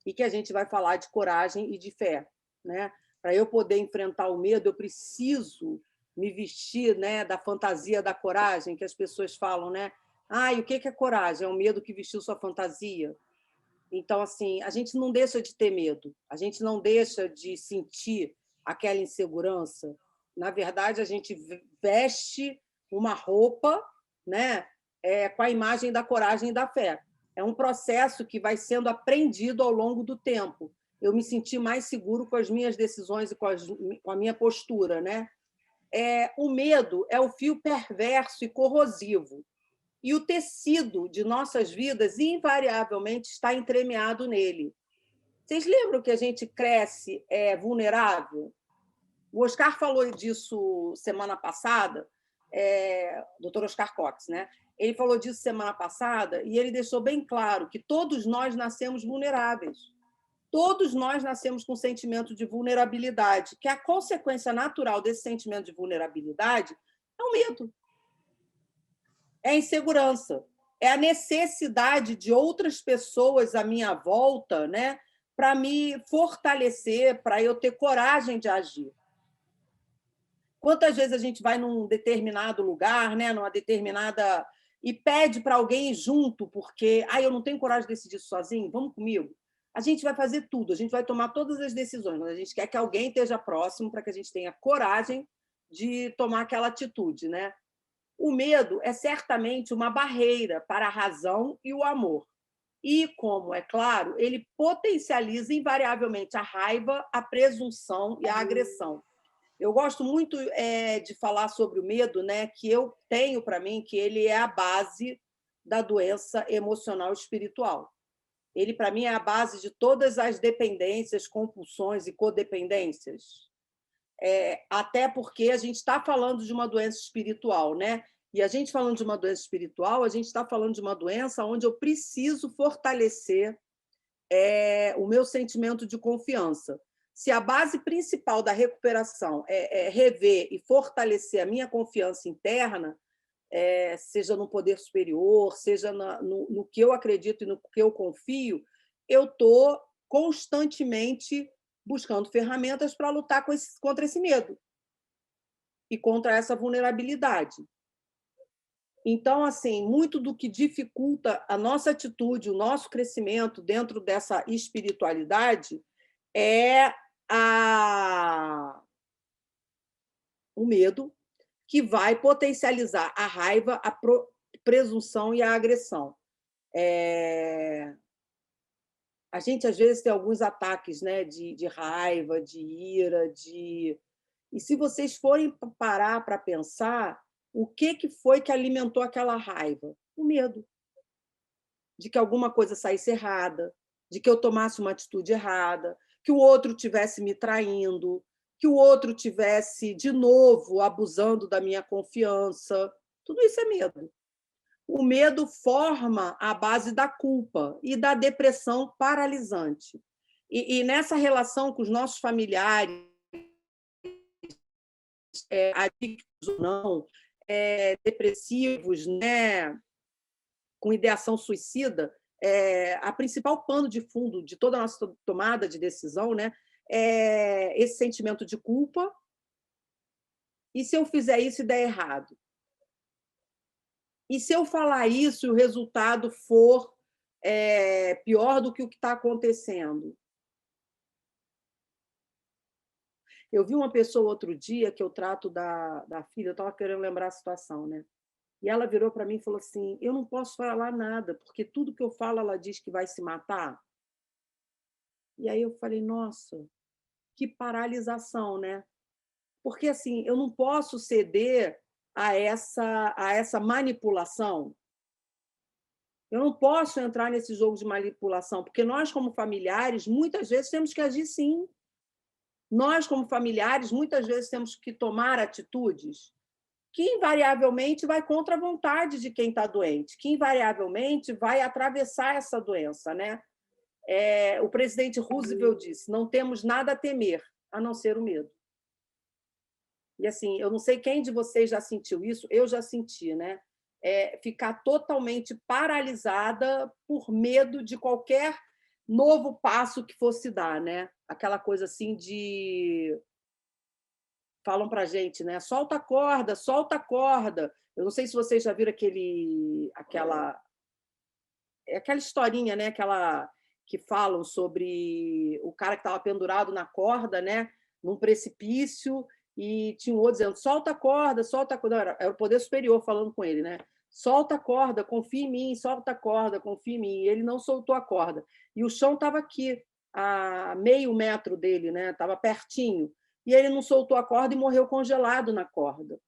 E que a gente vai falar de coragem e de fé, né? Para eu poder enfrentar o medo, eu preciso me vestir, né, da fantasia da coragem, que as pessoas falam, né? E o que é coragem? É o medo que vestiu sua fantasia. Então, assim, a gente não deixa de ter medo, a gente não deixa de sentir aquela insegurança. Na verdade, a gente veste uma roupa, né, com a imagem da coragem e da fé. É um processo que vai sendo aprendido ao longo do tempo. Eu me senti mais seguro com as minhas decisões e com a minha postura, né? O medo é o fio perverso e corrosivo. E o tecido de nossas vidas, invariavelmente, está entremeado nele. Vocês lembram que a gente cresce vulnerável? O Oscar falou disso semana passada, Dr. Oscar Cox, né? Ele falou disso semana passada e ele deixou bem claro que todos nós nascemos vulneráveis. Todos nós nascemos com um sentimento de vulnerabilidade, que a consequência natural desse sentimento de vulnerabilidade é o medo, é a insegurança, é a necessidade de outras pessoas à minha volta, né, para me fortalecer, para eu ter coragem de agir. Quantas vezes a gente vai num determinado lugar, né, numa determinada... e pede para alguém ir junto, porque eu não tenho coragem de decidir sozinho, vamos comigo? A gente vai fazer tudo, a gente vai tomar todas as decisões, mas a gente quer que alguém esteja próximo para que a gente tenha coragem de tomar aquela atitude, né? O medo é certamente uma barreira para a razão e o amor. E, como é claro, ele potencializa invariavelmente a raiva, a presunção e a agressão. Eu gosto muito de falar sobre o medo, né, que eu tenho para mim que ele é a base da doença emocional e espiritual. Ele, para mim, é a base de todas as dependências, compulsões e codependências. Até porque a gente está falando de uma doença espiritual, né? E a gente falando de uma doença espiritual, a gente está falando de uma doença onde eu preciso fortalecer o meu sentimento de confiança. Se a base principal da recuperação é rever e fortalecer a minha confiança interna, seja no poder superior, seja no que eu acredito e no que eu confio, eu estou constantemente buscando ferramentas para lutar contra esse medo e contra essa vulnerabilidade. Então, assim, muito do que dificulta a nossa atitude, o nosso crescimento dentro dessa espiritualidade é o medo, que vai potencializar a raiva, a presunção e a agressão. A gente, às vezes, tem alguns ataques, né, de raiva, de ira, E se vocês forem parar para pensar, o que foi que alimentou aquela raiva? O medo de que alguma coisa saísse errada, de que eu tomasse uma atitude errada, que o outro estivesse me traindo, que o outro estivesse, de novo, abusando da minha confiança. Tudo isso é medo. O medo forma a base da culpa e da depressão paralisante. E nessa relação com os nossos familiares, adictos ou não, depressivos, né, com ideação suicida, a principal pano de fundo de toda a nossa tomada de decisão, né, é esse sentimento de culpa. E se eu fizer isso e der errado? E se eu falar isso e o resultado for pior do que o que está acontecendo? Eu vi uma pessoa outro dia, que eu trato da filha, eu estava querendo lembrar a situação, né? E ela virou para mim e falou assim, eu não posso falar nada, porque tudo que eu falo ela diz que vai se matar. E aí eu falei, nossa, que paralisação, né? Porque assim, eu não posso ceder a essa manipulação. Eu não posso entrar nesse jogo de manipulação, porque nós, como familiares, muitas vezes temos que agir sim. Nós, como familiares, muitas vezes temos que tomar atitudes que invariavelmente vai contra a vontade de quem está doente, que invariavelmente vai atravessar essa doença, né? O presidente Roosevelt disse, não temos nada a temer, a não ser o medo. E assim, eu não sei quem de vocês já sentiu isso, eu já senti, né? Ficar totalmente paralisada por medo de qualquer novo passo que fosse dar, né? Aquela coisa assim de... Falam para a gente, né? Solta a corda, solta a corda. Eu não sei se vocês já viram aquela historinha, né? Que falam sobre o cara que estava pendurado na corda, né? Num precipício, e tinha um outro dizendo, solta a corda, solta a corda. Não, era o poder superior falando com ele, né? Solta a corda, confia em mim, solta a corda, confia em mim. E ele não soltou a corda. E o chão estava aqui, a meio metro dele, né? Estava pertinho. E ele não soltou a corda e morreu congelado na corda.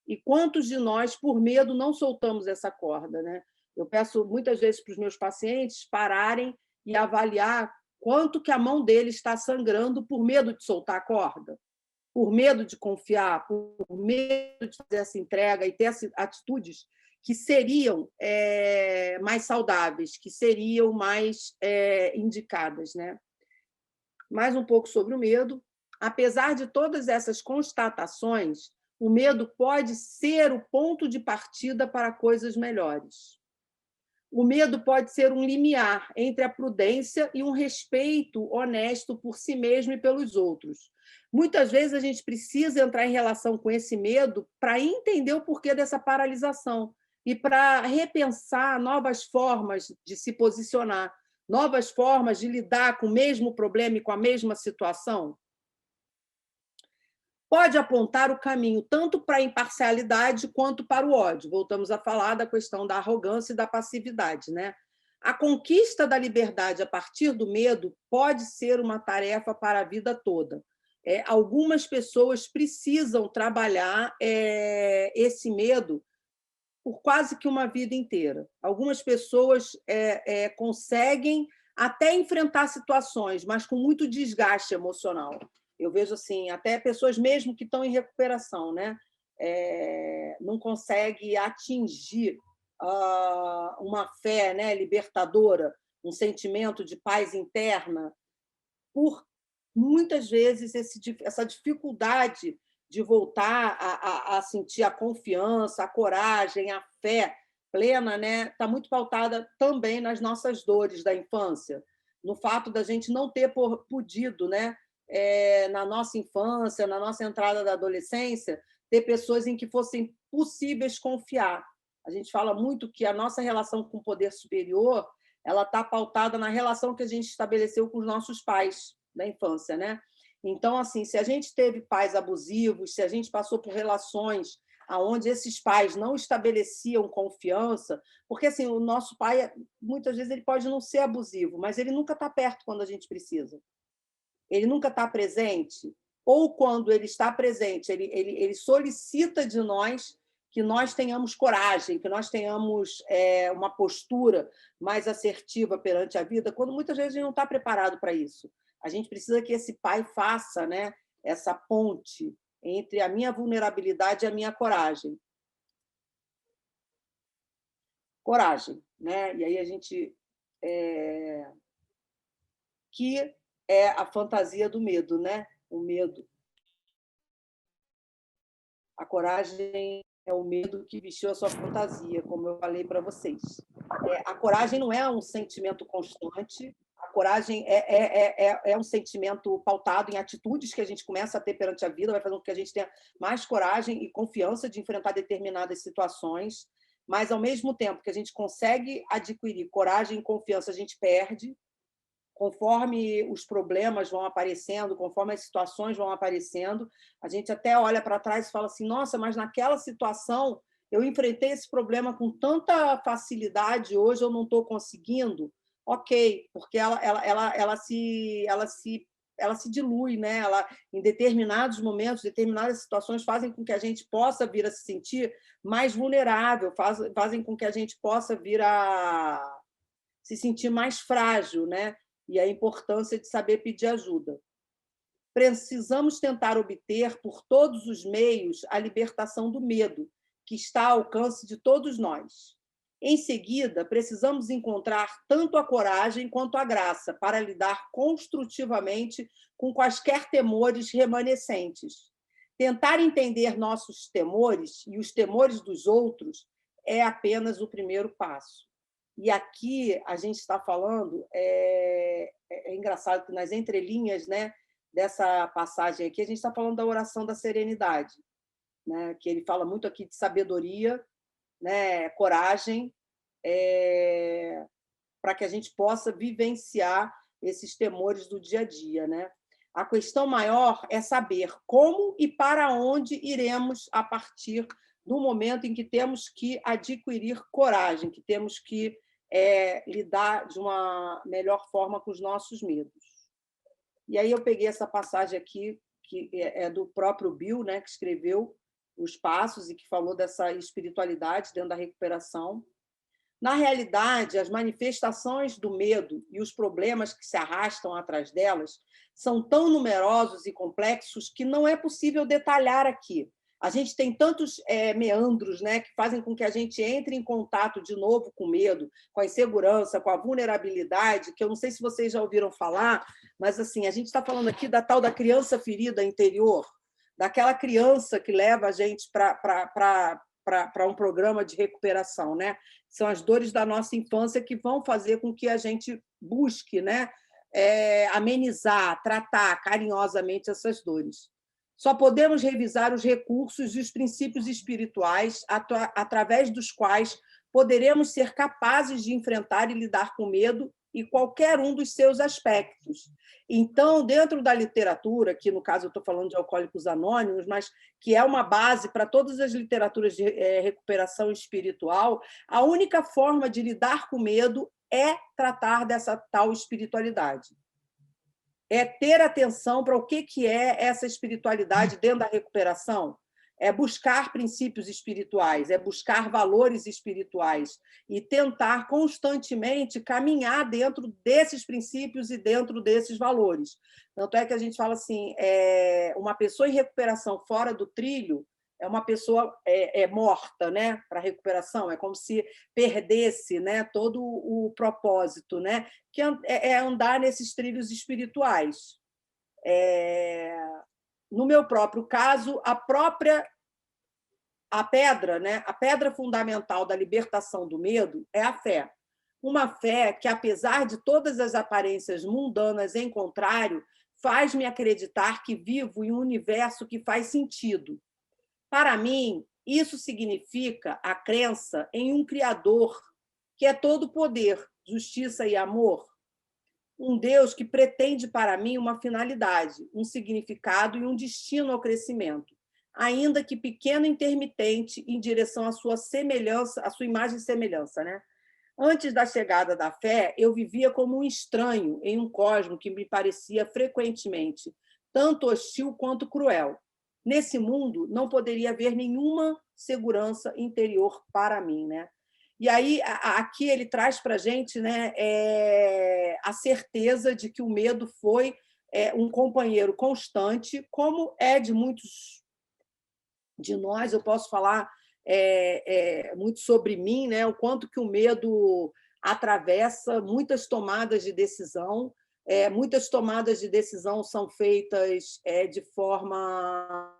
E quantos de nós, por medo, não soltamos essa corda, né? Eu peço muitas vezes para os meus pacientes pararem e avaliar quanto que a mão dele está sangrando por medo de soltar a corda, por medo de confiar, por medo de fazer essa entrega e ter atitudes que seriam mais saudáveis, que seriam mais indicadas, né? Mais um pouco sobre o medo. Apesar de todas essas constatações, o medo pode ser o ponto de partida para coisas melhores. O medo pode ser um limiar entre a prudência e um respeito honesto por si mesmo e pelos outros. Muitas vezes a gente precisa entrar em relação com esse medo para entender o porquê dessa paralisação e para repensar novas formas de se posicionar, novas formas de lidar com o mesmo problema e com a mesma situação. Pode apontar o caminho tanto para a imparcialidade quanto para o ódio. Voltamos a falar da questão da arrogância e da passividade, né? A conquista da liberdade a partir do medo pode ser uma tarefa para a vida toda. Algumas pessoas precisam trabalhar esse medo por quase que uma vida inteira. Algumas pessoas conseguem até enfrentar situações, mas com muito desgaste emocional. Eu vejo assim, até pessoas mesmo que estão em recuperação, né? Não conseguem atingir uma fé, né, libertadora, um sentimento de paz interna, por muitas vezes essa dificuldade de voltar a sentir a confiança, a coragem, a fé plena, né, está muito pautada também nas nossas dores da infância, no fato da gente não ter podido, né, na nossa infância, na nossa entrada da adolescência, ter pessoas em que fossem possíveis confiar. A gente fala muito que a nossa relação com o poder superior ela está pautada na relação que a gente estabeleceu com os nossos pais da infância, né? Então, assim, se a gente teve pais abusivos, se a gente passou por relações onde esses pais não estabeleciam confiança, porque assim, o nosso pai, muitas vezes, ele pode não ser abusivo, mas ele nunca está perto quando a gente precisa. Ele nunca está presente, ou quando ele está presente, ele solicita de nós que nós tenhamos coragem, que nós tenhamos uma postura mais assertiva perante a vida, quando muitas vezes a gente não está preparado para isso. A gente precisa que esse pai faça, né, essa ponte entre a minha vulnerabilidade e a minha coragem. Coragem, né? E aí a gente... que é a fantasia do medo, né? O medo. A coragem é o medo que vestiu a sua fantasia, como eu falei para vocês. A coragem não é um sentimento constante, a coragem é um sentimento pautado em atitudes que a gente começa a ter perante a vida, vai fazendo com que a gente tenha mais coragem e confiança de enfrentar determinadas situações, mas, ao mesmo tempo que a gente consegue adquirir coragem e confiança, a gente perde. Conforme os problemas vão aparecendo, conforme as situações vão aparecendo, a gente até olha para trás e fala assim, nossa, mas naquela situação eu enfrentei esse problema com tanta facilidade, hoje eu não estou conseguindo. Ok, porque ela se dilui, né? Em determinados momentos, determinadas situações fazem com que a gente possa vir a se sentir mais vulnerável, fazem com que a gente possa vir a se sentir mais frágil, né? E a importância de saber pedir ajuda. Precisamos tentar obter, por todos os meios, a libertação do medo, que está ao alcance de todos nós. Em seguida, precisamos encontrar tanto a coragem quanto a graça para lidar construtivamente com quaisquer temores remanescentes. Tentar entender nossos temores e os temores dos outros é apenas o primeiro passo. E aqui a gente está falando, é engraçado que nas entrelinhas, né, dessa passagem aqui, a gente está falando da oração da serenidade, né, que ele fala muito aqui de sabedoria, né, coragem, para que a gente possa vivenciar esses temores do dia a dia, né? A questão maior é saber como e para onde iremos a partir do momento em que temos que adquirir coragem, que temos que lidar de uma melhor forma com os nossos medos. E aí eu peguei essa passagem aqui, que é do próprio Bill, né, que escreveu Os Passos e que falou dessa espiritualidade dentro da recuperação. Na realidade, as manifestações do medo e os problemas que se arrastam atrás delas são tão numerosos e complexos que não é possível detalhar aqui. A gente tem tantos meandros, né, que fazem com que a gente entre em contato de novo com o medo, com a insegurança, com a vulnerabilidade, que eu não sei se vocês já ouviram falar, mas assim, a gente está falando aqui da tal da criança ferida interior, daquela criança que leva a gente para um programa de recuperação, né? São as dores da nossa infância que vão fazer com que a gente busque, né, amenizar, tratar carinhosamente essas dores. Só podemos revisar os recursos e os princípios espirituais através dos quais poderemos ser capazes de enfrentar e lidar com medo e qualquer um dos seus aspectos. Então, dentro da literatura, que no caso eu estou falando de Alcoólicos Anônimos, mas que é uma base para todas as literaturas de recuperação espiritual, a única forma de lidar com medo é tratar dessa tal espiritualidade. É ter atenção para o que é essa espiritualidade dentro da recuperação. É buscar princípios espirituais, é buscar valores espirituais e tentar constantemente caminhar dentro desses princípios e dentro desses valores. Tanto é que a gente fala assim, uma pessoa em recuperação fora do trilho é uma pessoa morta, né, para a recuperação, é como se perdesse, né, todo o propósito, né, que é andar nesses trilhos espirituais. No meu próprio caso, a pedra, né, a pedra fundamental da libertação do medo é a fé. Uma fé que, apesar de todas as aparências mundanas em contrário, faz-me acreditar que vivo em um universo que faz sentido. Para mim, isso significa a crença em um Criador que é todo poder, justiça e amor. Um Deus que pretende para mim uma finalidade, um significado e um destino ao crescimento, ainda que pequeno e intermitente em direção à sua semelhança, à sua imagem e semelhança, né? Antes da chegada da fé, eu vivia como um estranho em um cosmos que me parecia frequentemente tanto hostil quanto cruel. Nesse mundo, não poderia haver nenhuma segurança interior para mim, né? E aí, aqui ele traz para a gente, né, a certeza de que o medo foi um companheiro constante, como é de muitos de nós. Eu posso falar muito sobre mim, né, o quanto que o medo atravessa muitas tomadas de decisão. Muitas tomadas de decisão são feitas de forma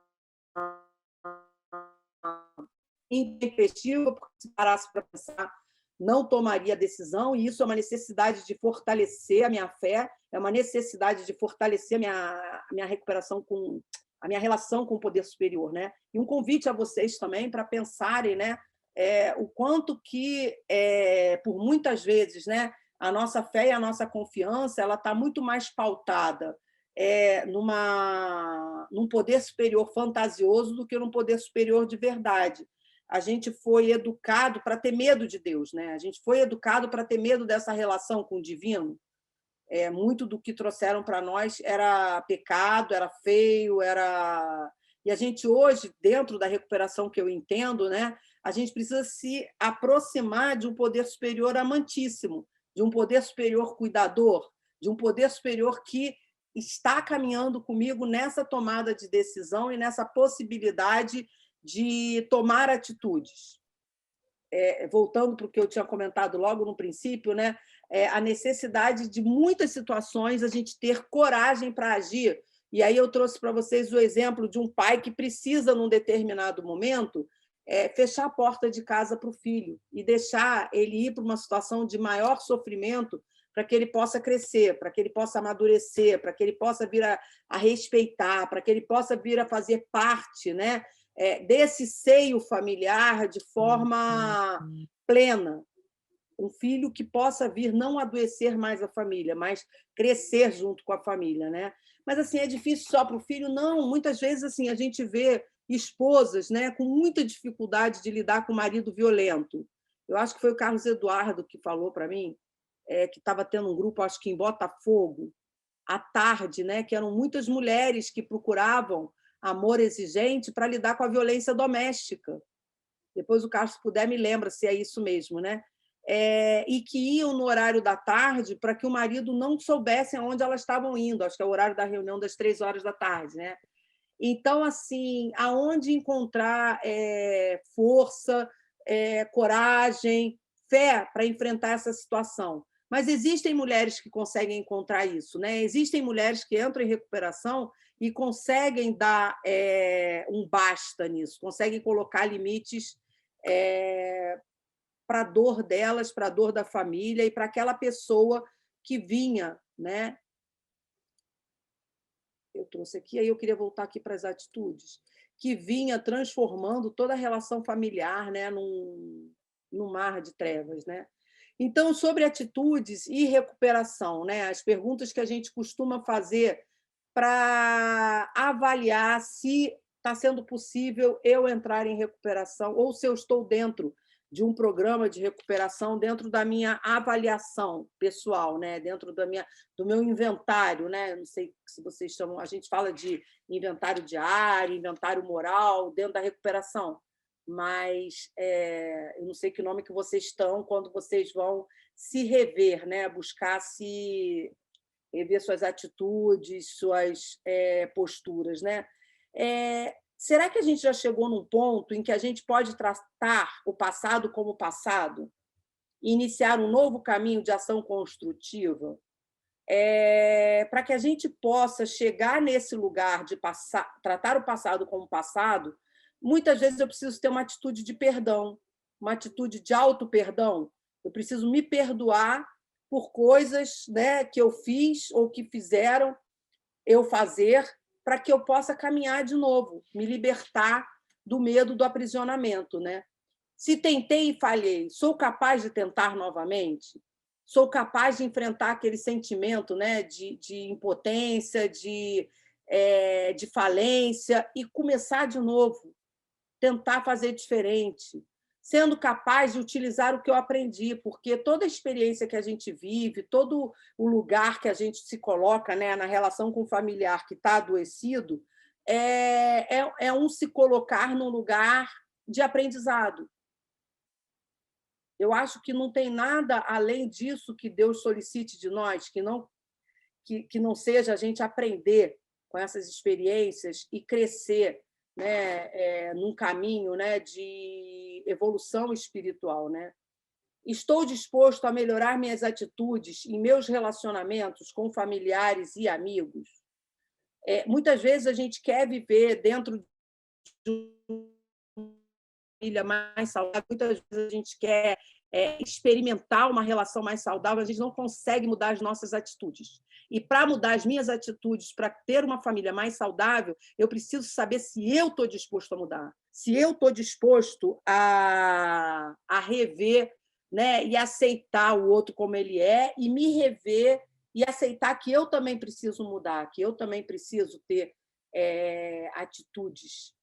intempestiva, porque se parasse para pensar, não tomaria decisão, e isso é uma necessidade de fortalecer a minha fé, é uma necessidade de fortalecer a minha recuperação com a minha relação com o poder superior, né? E um convite a vocês também para pensarem, né, o quanto que, por muitas vezes, né, a nossa fé e a nossa confiança ela está muito mais pautada num poder superior fantasioso do que num poder superior de verdade. A gente foi educado para ter medo de Deus, né? A gente foi educado para ter medo dessa relação com o divino. Muito do que trouxeram para nós era pecado, era feio, era... E a gente hoje, dentro da recuperação que eu entendo, né, a gente precisa se aproximar de um poder superior amantíssimo, de um poder superior cuidador, de um poder superior que está caminhando comigo nessa tomada de decisão e nessa possibilidade de tomar atitudes. Voltando para o que eu tinha comentado logo no princípio, né, a necessidade de muitas situações a gente ter coragem para agir. E aí eu trouxe para vocês o exemplo de um pai que precisa, num determinado momento, fechar a porta de casa para o filho e deixar ele ir para uma situação de maior sofrimento para que ele possa crescer, para que ele possa amadurecer, para que ele possa vir a respeitar, para que ele possa vir a fazer parte, né, desse seio familiar de forma plena. Um filho que possa vir não adoecer mais a família, mas crescer junto com a família, né? Mas assim, é difícil só para o filho? Não, muitas vezes assim, a gente vê esposas, né, com muita dificuldade de lidar com o marido violento. Eu acho que foi o Carlos Eduardo que falou para mim, que estava tendo um grupo, acho que em Botafogo, à tarde, né, que eram muitas mulheres que procuravam amor exigente para lidar com a violência doméstica. Depois o Carlos, se puder, me lembra se é isso mesmo, né? E que iam no horário da tarde para que o marido não soubesse aonde elas estavam indo. Acho que é o horário da reunião das 3 horas da tarde, né? Então, assim, aonde encontrar força, coragem, fé para enfrentar essa situação? Mas existem mulheres que conseguem encontrar isso, né? Existem mulheres que entram em recuperação e conseguem dar um basta nisso, conseguem colocar limites para a dor delas, para a dor da família e para aquela pessoa que vinha, né? Eu trouxe aqui, aí eu queria voltar aqui para as atitudes, que vinha transformando toda a relação familiar, né, num mar de trevas, né? Então, sobre atitudes e recuperação, né, as perguntas que a gente costuma fazer para avaliar se está sendo possível eu entrar em recuperação ou se eu estou dentro de um programa de recuperação, dentro da minha avaliação pessoal, né? Dentro do meu inventário, né? Não sei se vocês chamam, a gente fala de inventário diário, inventário moral, dentro da recuperação, mas eu não sei que nome que vocês estão quando vocês vão se rever, né? Buscar se rever suas atitudes, suas posturas, né? Será que a gente já chegou num ponto em que a gente pode tratar o passado como passado e iniciar um novo caminho de ação construtiva? Para que a gente possa chegar nesse lugar de tratar o passado como passado, muitas vezes eu preciso ter uma atitude de perdão, uma atitude de auto-perdão. Eu preciso me perdoar por coisas, né, que eu fiz ou que fizeram eu fazer, para que eu possa caminhar de novo, me libertar do medo do aprisionamento, né? Se tentei e falhei, sou capaz de tentar novamente? Sou capaz de enfrentar aquele sentimento, né, de impotência, de falência e começar de novo, tentar fazer diferente, sendo capaz de utilizar o que eu aprendi, porque toda a experiência que a gente vive, todo o lugar que a gente se coloca, né, na relação com o familiar que está adoecido, é um se colocar num lugar de aprendizado. Eu acho que não tem nada além disso que Deus solicite de nós, que não seja a gente aprender com essas experiências e crescer, né, num caminho, né, de evolução espiritual, né? Estou disposto a melhorar minhas atitudes e meus relacionamentos com familiares e amigos? Muitas vezes a gente quer viver dentro de uma família mais saudável, muitas vezes a gente quer experimentar uma relação mais saudável, a gente não consegue mudar as nossas atitudes. E para mudar as minhas atitudes, para ter uma família mais saudável, eu preciso saber se eu estou disposto a mudar, se eu estou disposto a rever, né, e aceitar o outro como ele é, e me rever e aceitar que eu também preciso mudar, que eu também preciso ter atitudes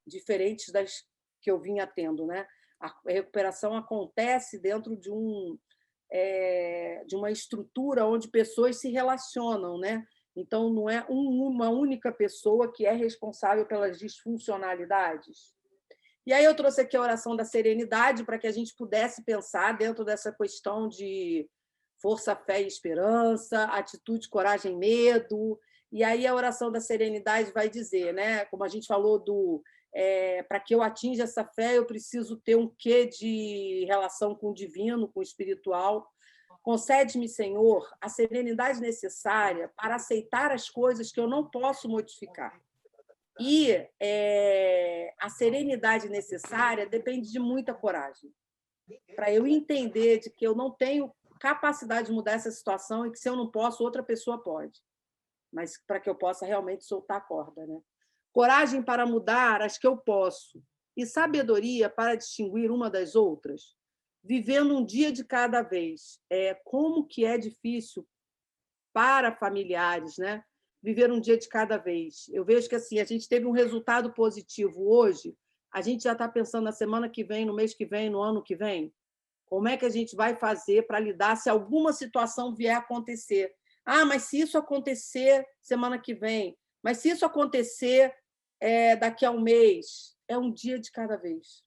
diferentes das que eu vinha tendo, né? A recuperação acontece dentro de uma estrutura onde pessoas se relacionam, né? Então, não é uma única pessoa que é responsável pelas disfuncionalidades. E aí eu trouxe aqui a oração da serenidade para que a gente pudesse pensar dentro dessa questão de força, fé e esperança, atitude, coragem, medo. E aí a oração da serenidade vai dizer, né? Como a gente falou para que eu atinja essa fé, eu preciso ter um quê de relação com o divino, com o espiritual. Concede-me, Senhor, a serenidade necessária para aceitar as coisas que eu não posso modificar. E a serenidade necessária depende de muita coragem, para eu entender de que eu não tenho capacidade de mudar essa situação e que, se eu não posso, outra pessoa pode. Mas para que eu possa realmente soltar a corda, né? Coragem para mudar as que eu posso e sabedoria para distinguir uma das outras, vivendo um dia de cada vez. Como que é difícil para familiares, né? Viver um dia de cada vez. Eu vejo que assim, a gente teve um resultado positivo hoje, a gente já está pensando na semana que vem, no mês que vem, no ano que vem. Como é que a gente vai fazer para lidar se alguma situação vier a acontecer? Mas se isso acontecer semana que vem, mas se isso acontecer daqui a um mês, é um dia de cada vez.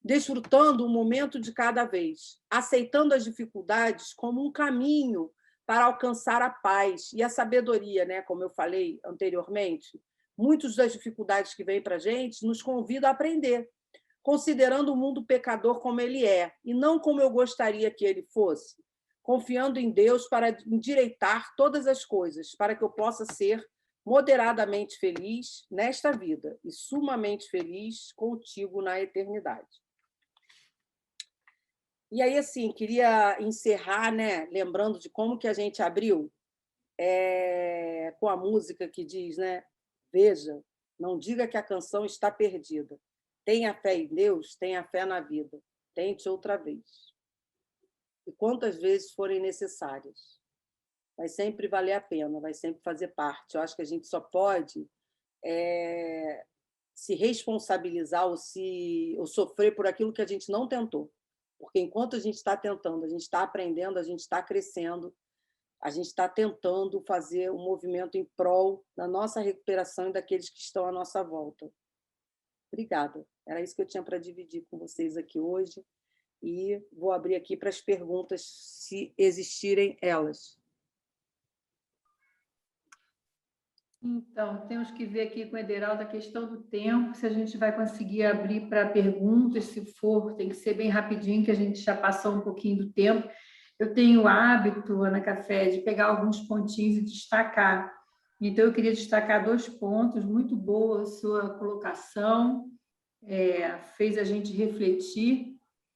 Desfrutando um momento de cada vez, aceitando as dificuldades como um caminho para alcançar a paz e a sabedoria, né? Como eu falei anteriormente, muitas das dificuldades que vêm para a gente nos convidam a aprender, considerando o mundo pecador como ele é, e não como eu gostaria que ele fosse, confiando em Deus para endireitar todas as coisas, para que eu possa ser moderadamente feliz nesta vida e sumamente feliz contigo na eternidade. E aí, assim, queria encerrar, né, lembrando de como que a gente abriu, com a música que diz, né, veja, não diga que a canção está perdida. Tenha fé em Deus, tenha fé na vida. Tente outra vez. E quantas vezes forem necessárias. Vai sempre valer a pena, vai sempre fazer parte. Eu acho que a gente só pode se responsabilizar ou sofrer por aquilo que a gente não tentou. Porque enquanto a gente está tentando, a gente está aprendendo, a gente está crescendo, a gente está tentando fazer um movimento em prol da nossa recuperação e daqueles que estão à nossa volta. Obrigada. Era isso que eu tinha para dividir com vocês aqui hoje. E vou abrir aqui para as perguntas, se existirem elas. Então, temos que ver aqui com o Ederaldo a questão do tempo, se a gente vai conseguir abrir para perguntas, se for, tem que ser bem rapidinho, que a gente já passou um pouquinho do tempo. Eu tenho o hábito, Ana Café, de pegar alguns pontinhos e destacar. Então, eu queria destacar 2 pontos, muito boa a sua colocação, fez a gente refletir,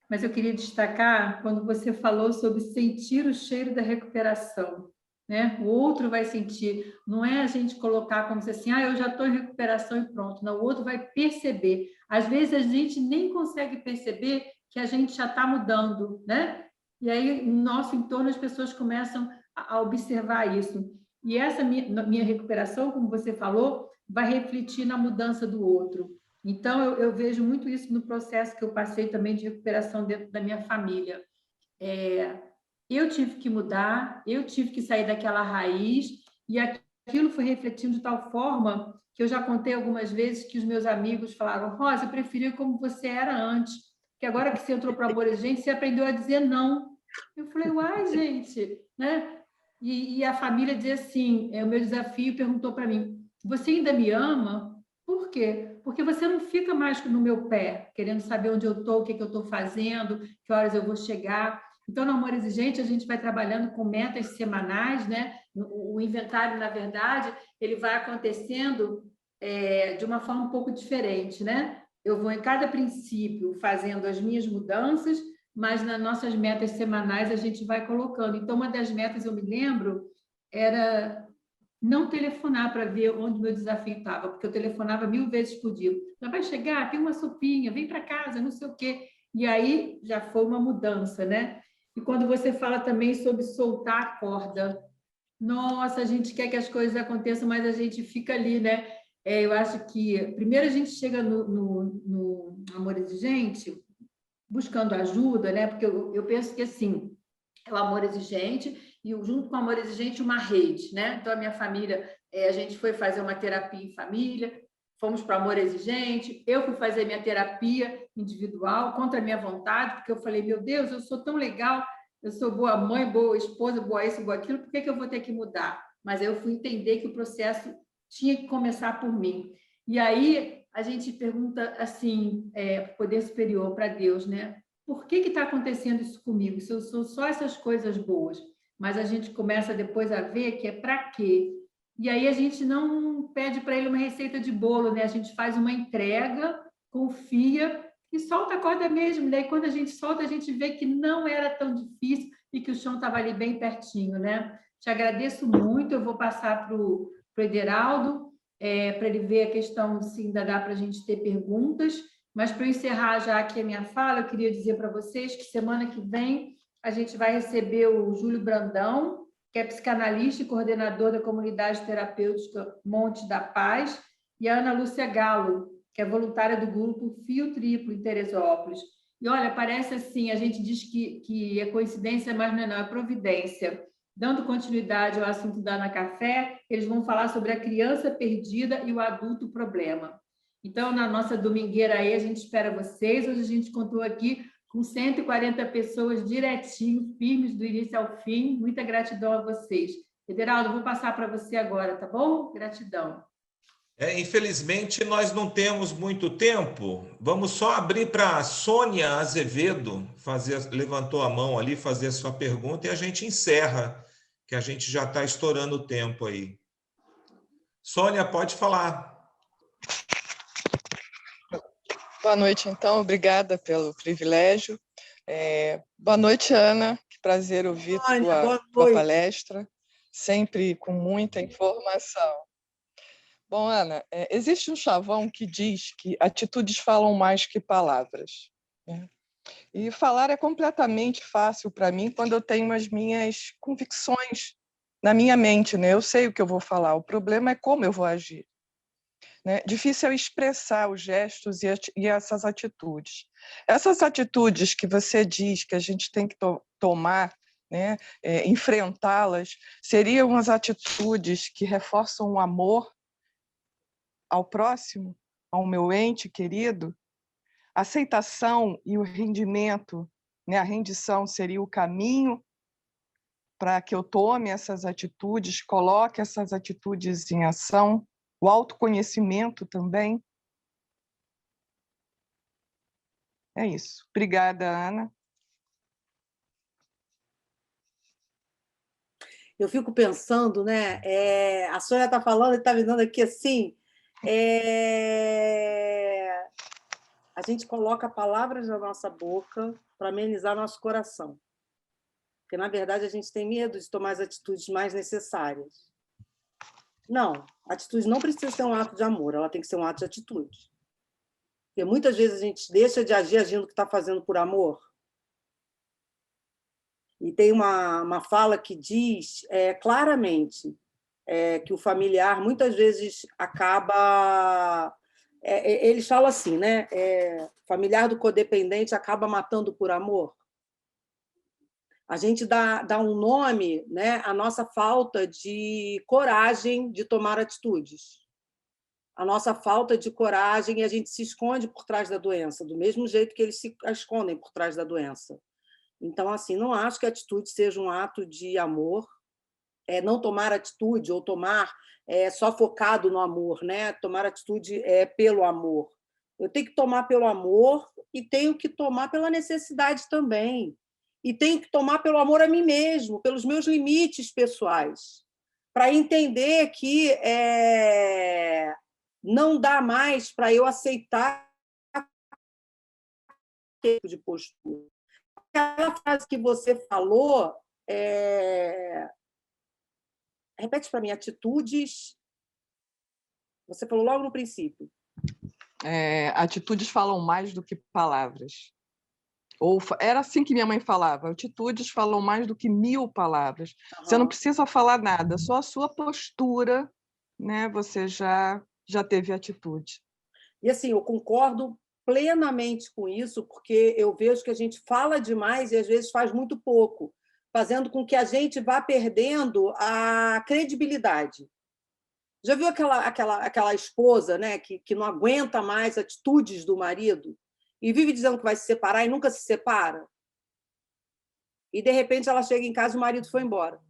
mas eu queria destacar quando você falou sobre sentir o cheiro da recuperação. Né? O outro vai sentir, não é a gente colocar como se assim, eu já estou em recuperação e pronto. Não, o outro vai perceber. Às vezes a gente nem consegue perceber que a gente já está mudando, né? E aí no nosso entorno as pessoas começam a observar isso. E essa minha recuperação, como você falou, vai refletir na mudança do outro. Então eu vejo muito isso no processo que eu passei também de recuperação dentro da minha família. Eu tive que mudar, eu tive que sair daquela raiz, e aquilo foi refletindo de tal forma que eu já contei algumas vezes que os meus amigos falaram: Rosa, eu preferia como você era antes, que agora que você entrou para Amor Exigente, você aprendeu a dizer não. Eu falei, uai, gente, né? E a família dizia assim, o meu desafio perguntou para mim, você ainda me ama? Por quê? Porque você não fica mais no meu pé, querendo saber onde eu estou, o que eu estou fazendo, que horas eu vou chegar. Então, no Amor Exigente, a gente vai trabalhando com metas semanais, né? O inventário, na verdade, ele vai acontecendo de uma forma um pouco diferente, né? Eu vou, em cada princípio, fazendo as minhas mudanças, mas nas nossas metas semanais a gente vai colocando. Então, uma das metas, eu me lembro, era não telefonar para ver onde o meu desafio estava, porque eu telefonava 1000 vezes por dia. Já vai chegar, tem uma sopinha, vem para casa, não sei o quê. E aí já foi uma mudança, né? E quando você fala também sobre soltar a corda, nossa, a gente quer que as coisas aconteçam, mas a gente fica ali, né? Eu acho que primeiro a gente chega no Amor Exigente buscando ajuda, né? Porque eu penso que assim, é o Amor Exigente e junto com o Amor Exigente uma rede, né? Então a minha família, a gente foi fazer uma terapia em família, fomos para o Amor Exigente, eu fui fazer minha terapia individual contra a minha vontade, porque eu falei, meu Deus, eu sou tão legal, eu sou boa mãe, boa esposa, boa isso, boa aquilo, por que eu vou ter que mudar? Mas eu fui entender que o processo tinha que começar por mim. E aí a gente pergunta assim, poder superior, para Deus, né? Por que está acontecendo isso comigo? Se eu sou só essas coisas boas, mas a gente começa depois a ver que é para quê? E aí a gente não pede para ele uma receita de bolo, né? A gente faz uma entrega, confia e solta a corda mesmo, né? E quando a gente solta, a gente vê que não era tão difícil e que o chão estava ali bem pertinho, né? Te agradeço muito, eu vou passar para o Ederaldo, para ele ver a questão se ainda dá para a gente ter perguntas, mas para eu encerrar já aqui a minha fala, eu queria dizer para vocês que semana que vem a gente vai receber o Júlio Brandão, que é psicanalista e coordenador da comunidade terapêutica Monte da Paz, e a Ana Lúcia Galo, que é voluntária do grupo Fio Triplo, em Teresópolis. E, olha, parece assim, a gente diz que é coincidência, mas não é providência. Dando continuidade ao assunto da Ana Café, eles vão falar sobre a criança perdida e o adulto problema. Então, na nossa domingueira aí, a gente espera vocês. Hoje a gente contou aqui com 140 pessoas direitinho, firmes do início ao fim. Muita gratidão a vocês. Ederaldo, vou passar para você agora, tá bom? Gratidão. Infelizmente, nós não temos muito tempo. Vamos só abrir para a Sônia Azevedo, levantou a mão ali, fazer a sua pergunta, e a gente encerra, que a gente já está estourando o tempo aí. Sônia, pode falar. Boa noite, então. Obrigada pelo privilégio. Boa noite, Ana. Que prazer ouvir tua palestra, sempre com muita informação. Bom, Ana, existe um chavão que diz que atitudes falam mais que palavras, né? E falar é completamente fácil para mim quando eu tenho as minhas convicções na minha mente, né? Eu sei o que eu vou falar, o problema é como eu vou agir, né? Difícil é expressar os gestos e essas atitudes. Essas atitudes que você diz que a gente tem que tomar, né? Enfrentá-las, seriam as atitudes que reforçam o amor ao próximo, ao meu ente querido. A aceitação e o rendimento, né? A rendição seria o caminho para que eu tome essas atitudes, coloque essas atitudes em ação. O autoconhecimento também. É isso. Obrigada, Ana. Eu fico pensando, né? A Sônia está falando e está me dando aqui assim. A gente coloca palavras na nossa boca para amenizar nosso coração. Porque, na verdade, a gente tem medo de tomar as atitudes mais necessárias. Não, a atitude não precisa ser um ato de amor, ela tem que ser um ato de atitude. Porque muitas vezes a gente deixa de agir agindo o que está fazendo por amor. E tem uma fala que diz claramente que o familiar muitas vezes acaba... eles falam assim, né? Familiar do codependente acaba matando por amor. A gente dá um nome, né, à nossa falta de coragem de tomar atitudes. A nossa falta de coragem, e a gente se esconde por trás da doença, do mesmo jeito que eles se escondem por trás da doença. Então, assim, não acho que a atitude seja um ato de amor. Não tomar atitude ou tomar só focado no amor, né? Tomar atitude pelo amor. Eu tenho que tomar pelo amor e tenho que tomar pela necessidade também. E tenho que tomar pelo amor a mim mesmo, pelos meus limites pessoais, para entender que não dá mais para eu aceitar aquele tipo de postura. Aquela frase que você falou, repete para mim, atitudes... Você falou logo no princípio. Atitudes falam mais do que palavras. Era assim que minha mãe falava, atitudes falam mais do que 1000 palavras. Uhum. Você não precisa falar nada, só a sua postura, né? Você já teve atitude. E assim, eu concordo plenamente com isso, porque eu vejo que a gente fala demais e às vezes faz muito pouco, fazendo com que a gente vá perdendo a credibilidade. Já viu aquela esposa, né, que não aguenta mais atitudes do marido e vive dizendo que vai se separar e nunca se separa? E, de repente, ela chega em casa e o marido foi embora.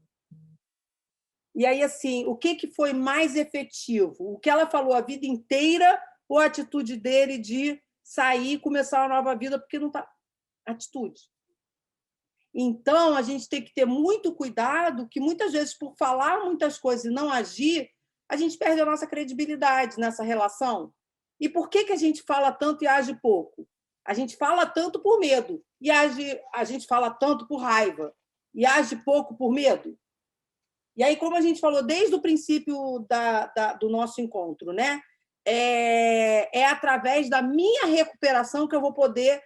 E aí, assim, o que foi mais efetivo? O que ela falou a vida inteira ou a atitude dele de sair e começar uma nova vida porque não está... Atitude. Então, a gente tem que ter muito cuidado que, muitas vezes, por falar muitas coisas e não agir, a gente perde a nossa credibilidade nessa relação. E por que a gente fala tanto e age pouco? A gente fala tanto por medo, e a gente fala tanto por raiva, e age pouco por medo. E aí, como a gente falou desde o princípio do nosso encontro, né? Através da minha recuperação que eu vou poder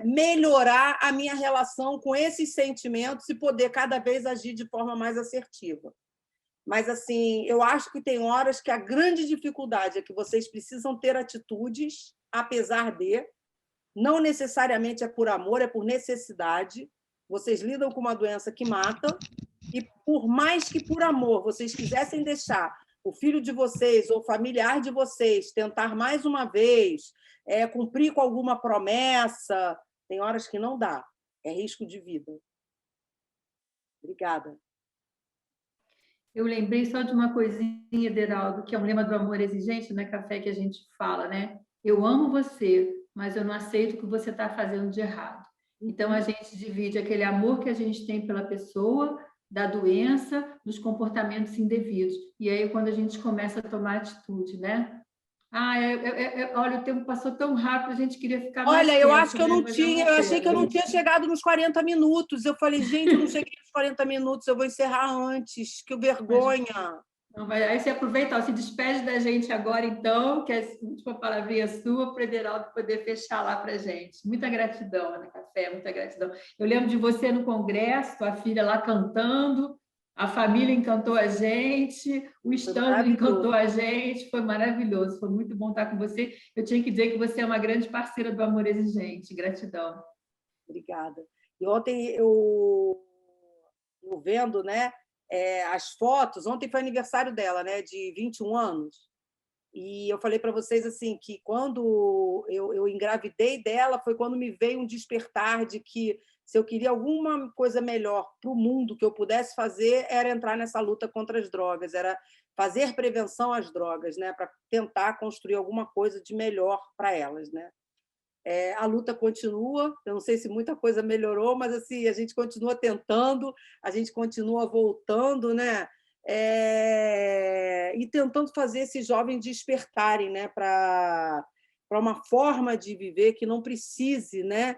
melhorar a minha relação com esses sentimentos e poder cada vez agir de forma mais assertiva. Mas, assim, eu acho que tem horas que a grande dificuldade é que vocês precisam ter atitudes, apesar de, não necessariamente é por amor, é por necessidade. Vocês lidam com uma doença que mata, e por mais que por amor vocês quisessem deixar o filho de vocês ou o familiar de vocês tentar mais uma vez, cumprir com alguma promessa, tem horas que não dá. É risco de vida. Obrigada. Eu lembrei só de uma coisinha, Deraldo, que é um lema do amor exigente, na Café, que a gente fala, né? Eu amo você, mas eu não aceito o que você está fazendo de errado. Então, a gente divide aquele amor que a gente tem pela pessoa, da doença, dos comportamentos indevidos. E aí, quando a gente começa a tomar atitude, né? Olha, o tempo passou tão rápido, a gente queria ficar Olha, mais eu tempo, acho que eu né? não Mas tinha, não eu achei que eu não sei. tinha chegado nos 40 minutos. Eu falei, gente, eu não cheguei nos 40 minutos, eu vou encerrar antes, que vergonha. Não, vai, aí você aproveita, ó, se despede da gente agora, então, que a última palavrinha sua, para o Ederaldo poder fechar lá para a gente. Muita gratidão, Ana Café, muita gratidão. Eu lembro de você no congresso, tua filha lá cantando, a família encantou a gente, o stand encantou a gente, foi maravilhoso, foi muito bom estar com você. Eu tinha que dizer que você é uma grande parceira do Amor Exigente. Gratidão. Obrigada. E ontem eu vendo, né, as fotos, ontem foi aniversário dela, né, de 21 anos, e eu falei para vocês assim que quando eu engravidei dela foi quando me veio um despertar de que se eu queria alguma coisa melhor para o mundo que eu pudesse fazer, era entrar nessa luta contra as drogas, era fazer prevenção às drogas, né, para tentar construir alguma coisa de melhor para elas, né. A luta continua, eu não sei se muita coisa melhorou, mas assim, a gente continua tentando, a gente continua voltando, né? E tentando fazer esses jovens despertarem, né? Para uma forma de viver que não precise, né?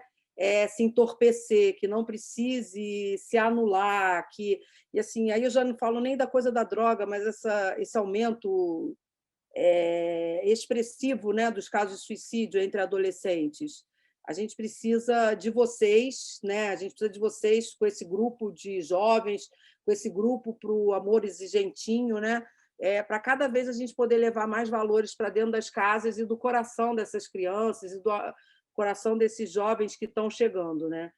Se entorpecer, que não precise se anular, e assim, aí eu já não falo nem da coisa da droga, mas esse aumento expressivo, né, dos casos de suicídio entre adolescentes. A gente precisa de vocês, né? A gente precisa de vocês com esse grupo de jovens, com esse grupo para o Amor Exigentinho, né? Para cada vez a gente poder levar mais valores para dentro das casas e do coração dessas crianças e do coração desses jovens que estão chegando, né?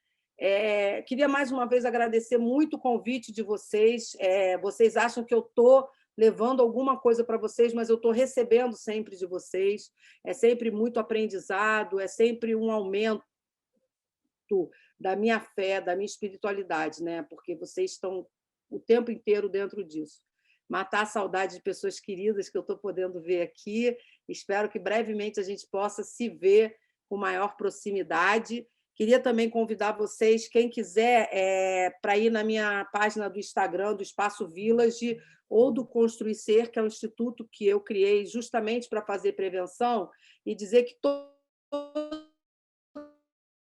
Queria mais uma vez agradecer muito o convite de vocês. Vocês acham que eu estou levando alguma coisa para vocês, mas eu estou recebendo sempre de vocês. É sempre muito aprendizado, é sempre um aumento da minha fé, da minha espiritualidade, né? Porque vocês estão o tempo inteiro dentro disso. Matar a saudade de pessoas queridas que eu estou podendo ver aqui. Espero que brevemente a gente possa se ver com maior proximidade. Queria também convidar vocês, quem quiser, para ir na minha página do Instagram, do Espaço Village, ou do Construir Ser, que é um instituto que eu criei justamente para fazer prevenção, e dizer que toda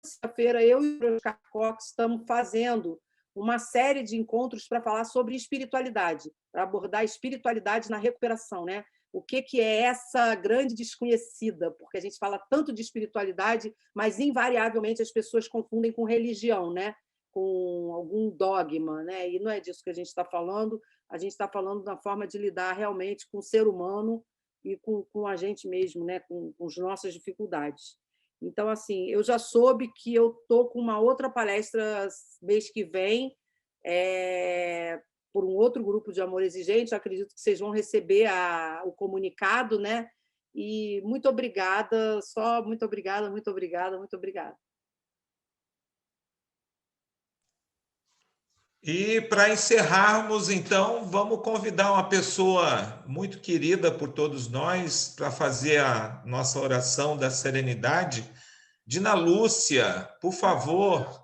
sexta-feira eu e o Oscar Cox estamos fazendo uma série de encontros para falar sobre espiritualidade, para abordar a espiritualidade na recuperação, né? O que é essa grande desconhecida? Porque a gente fala tanto de espiritualidade, mas invariavelmente as pessoas confundem com religião, né? Com algum dogma, né? E não é disso que a gente está falando. A gente está falando da forma de lidar realmente com o ser humano e com a gente mesmo, né? Com as nossas dificuldades. Então, assim, eu já soube que eu estou com uma outra palestra mês que vem, por um outro grupo de Amor Exigente. Acredito que vocês vão receber o comunicado, né? E muito obrigada, muito obrigada, muito obrigada, muito obrigada. E, para encerrarmos, então, vamos convidar uma pessoa muito querida por todos nós para fazer a nossa oração da serenidade. Dina Lúcia, por favor.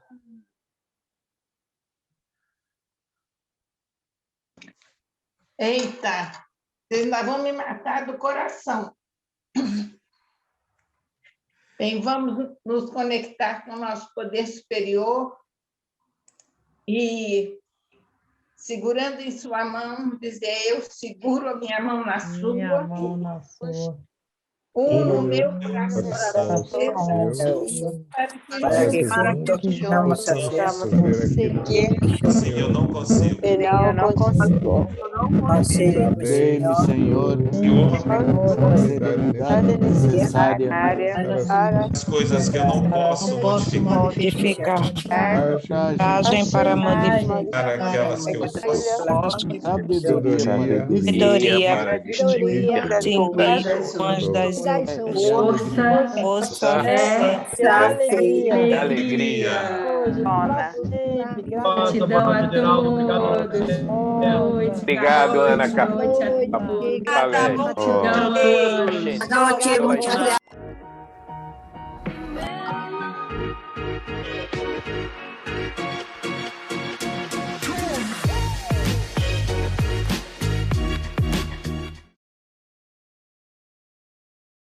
Eita, vocês ainda vão me matar do coração. Bem, vamos nos conectar com o nosso poder superior e, segurando em sua mão, dizer: eu seguro a minha mão na sua. Minha mão na sua. O meu coração para que juntos sejamos você. Sim, eu não consigo. Eu não consigo. Dê-me, Senhor, a serenidade necessária as coisas que eu não posso modificar. Agem para modificar aquelas que eu posso. Sabedoria para distinguir as das Força, fé, alegria. Gratidão a todos. Obrigado, Ana Café. Gratidão, Ana. Muchas gracias.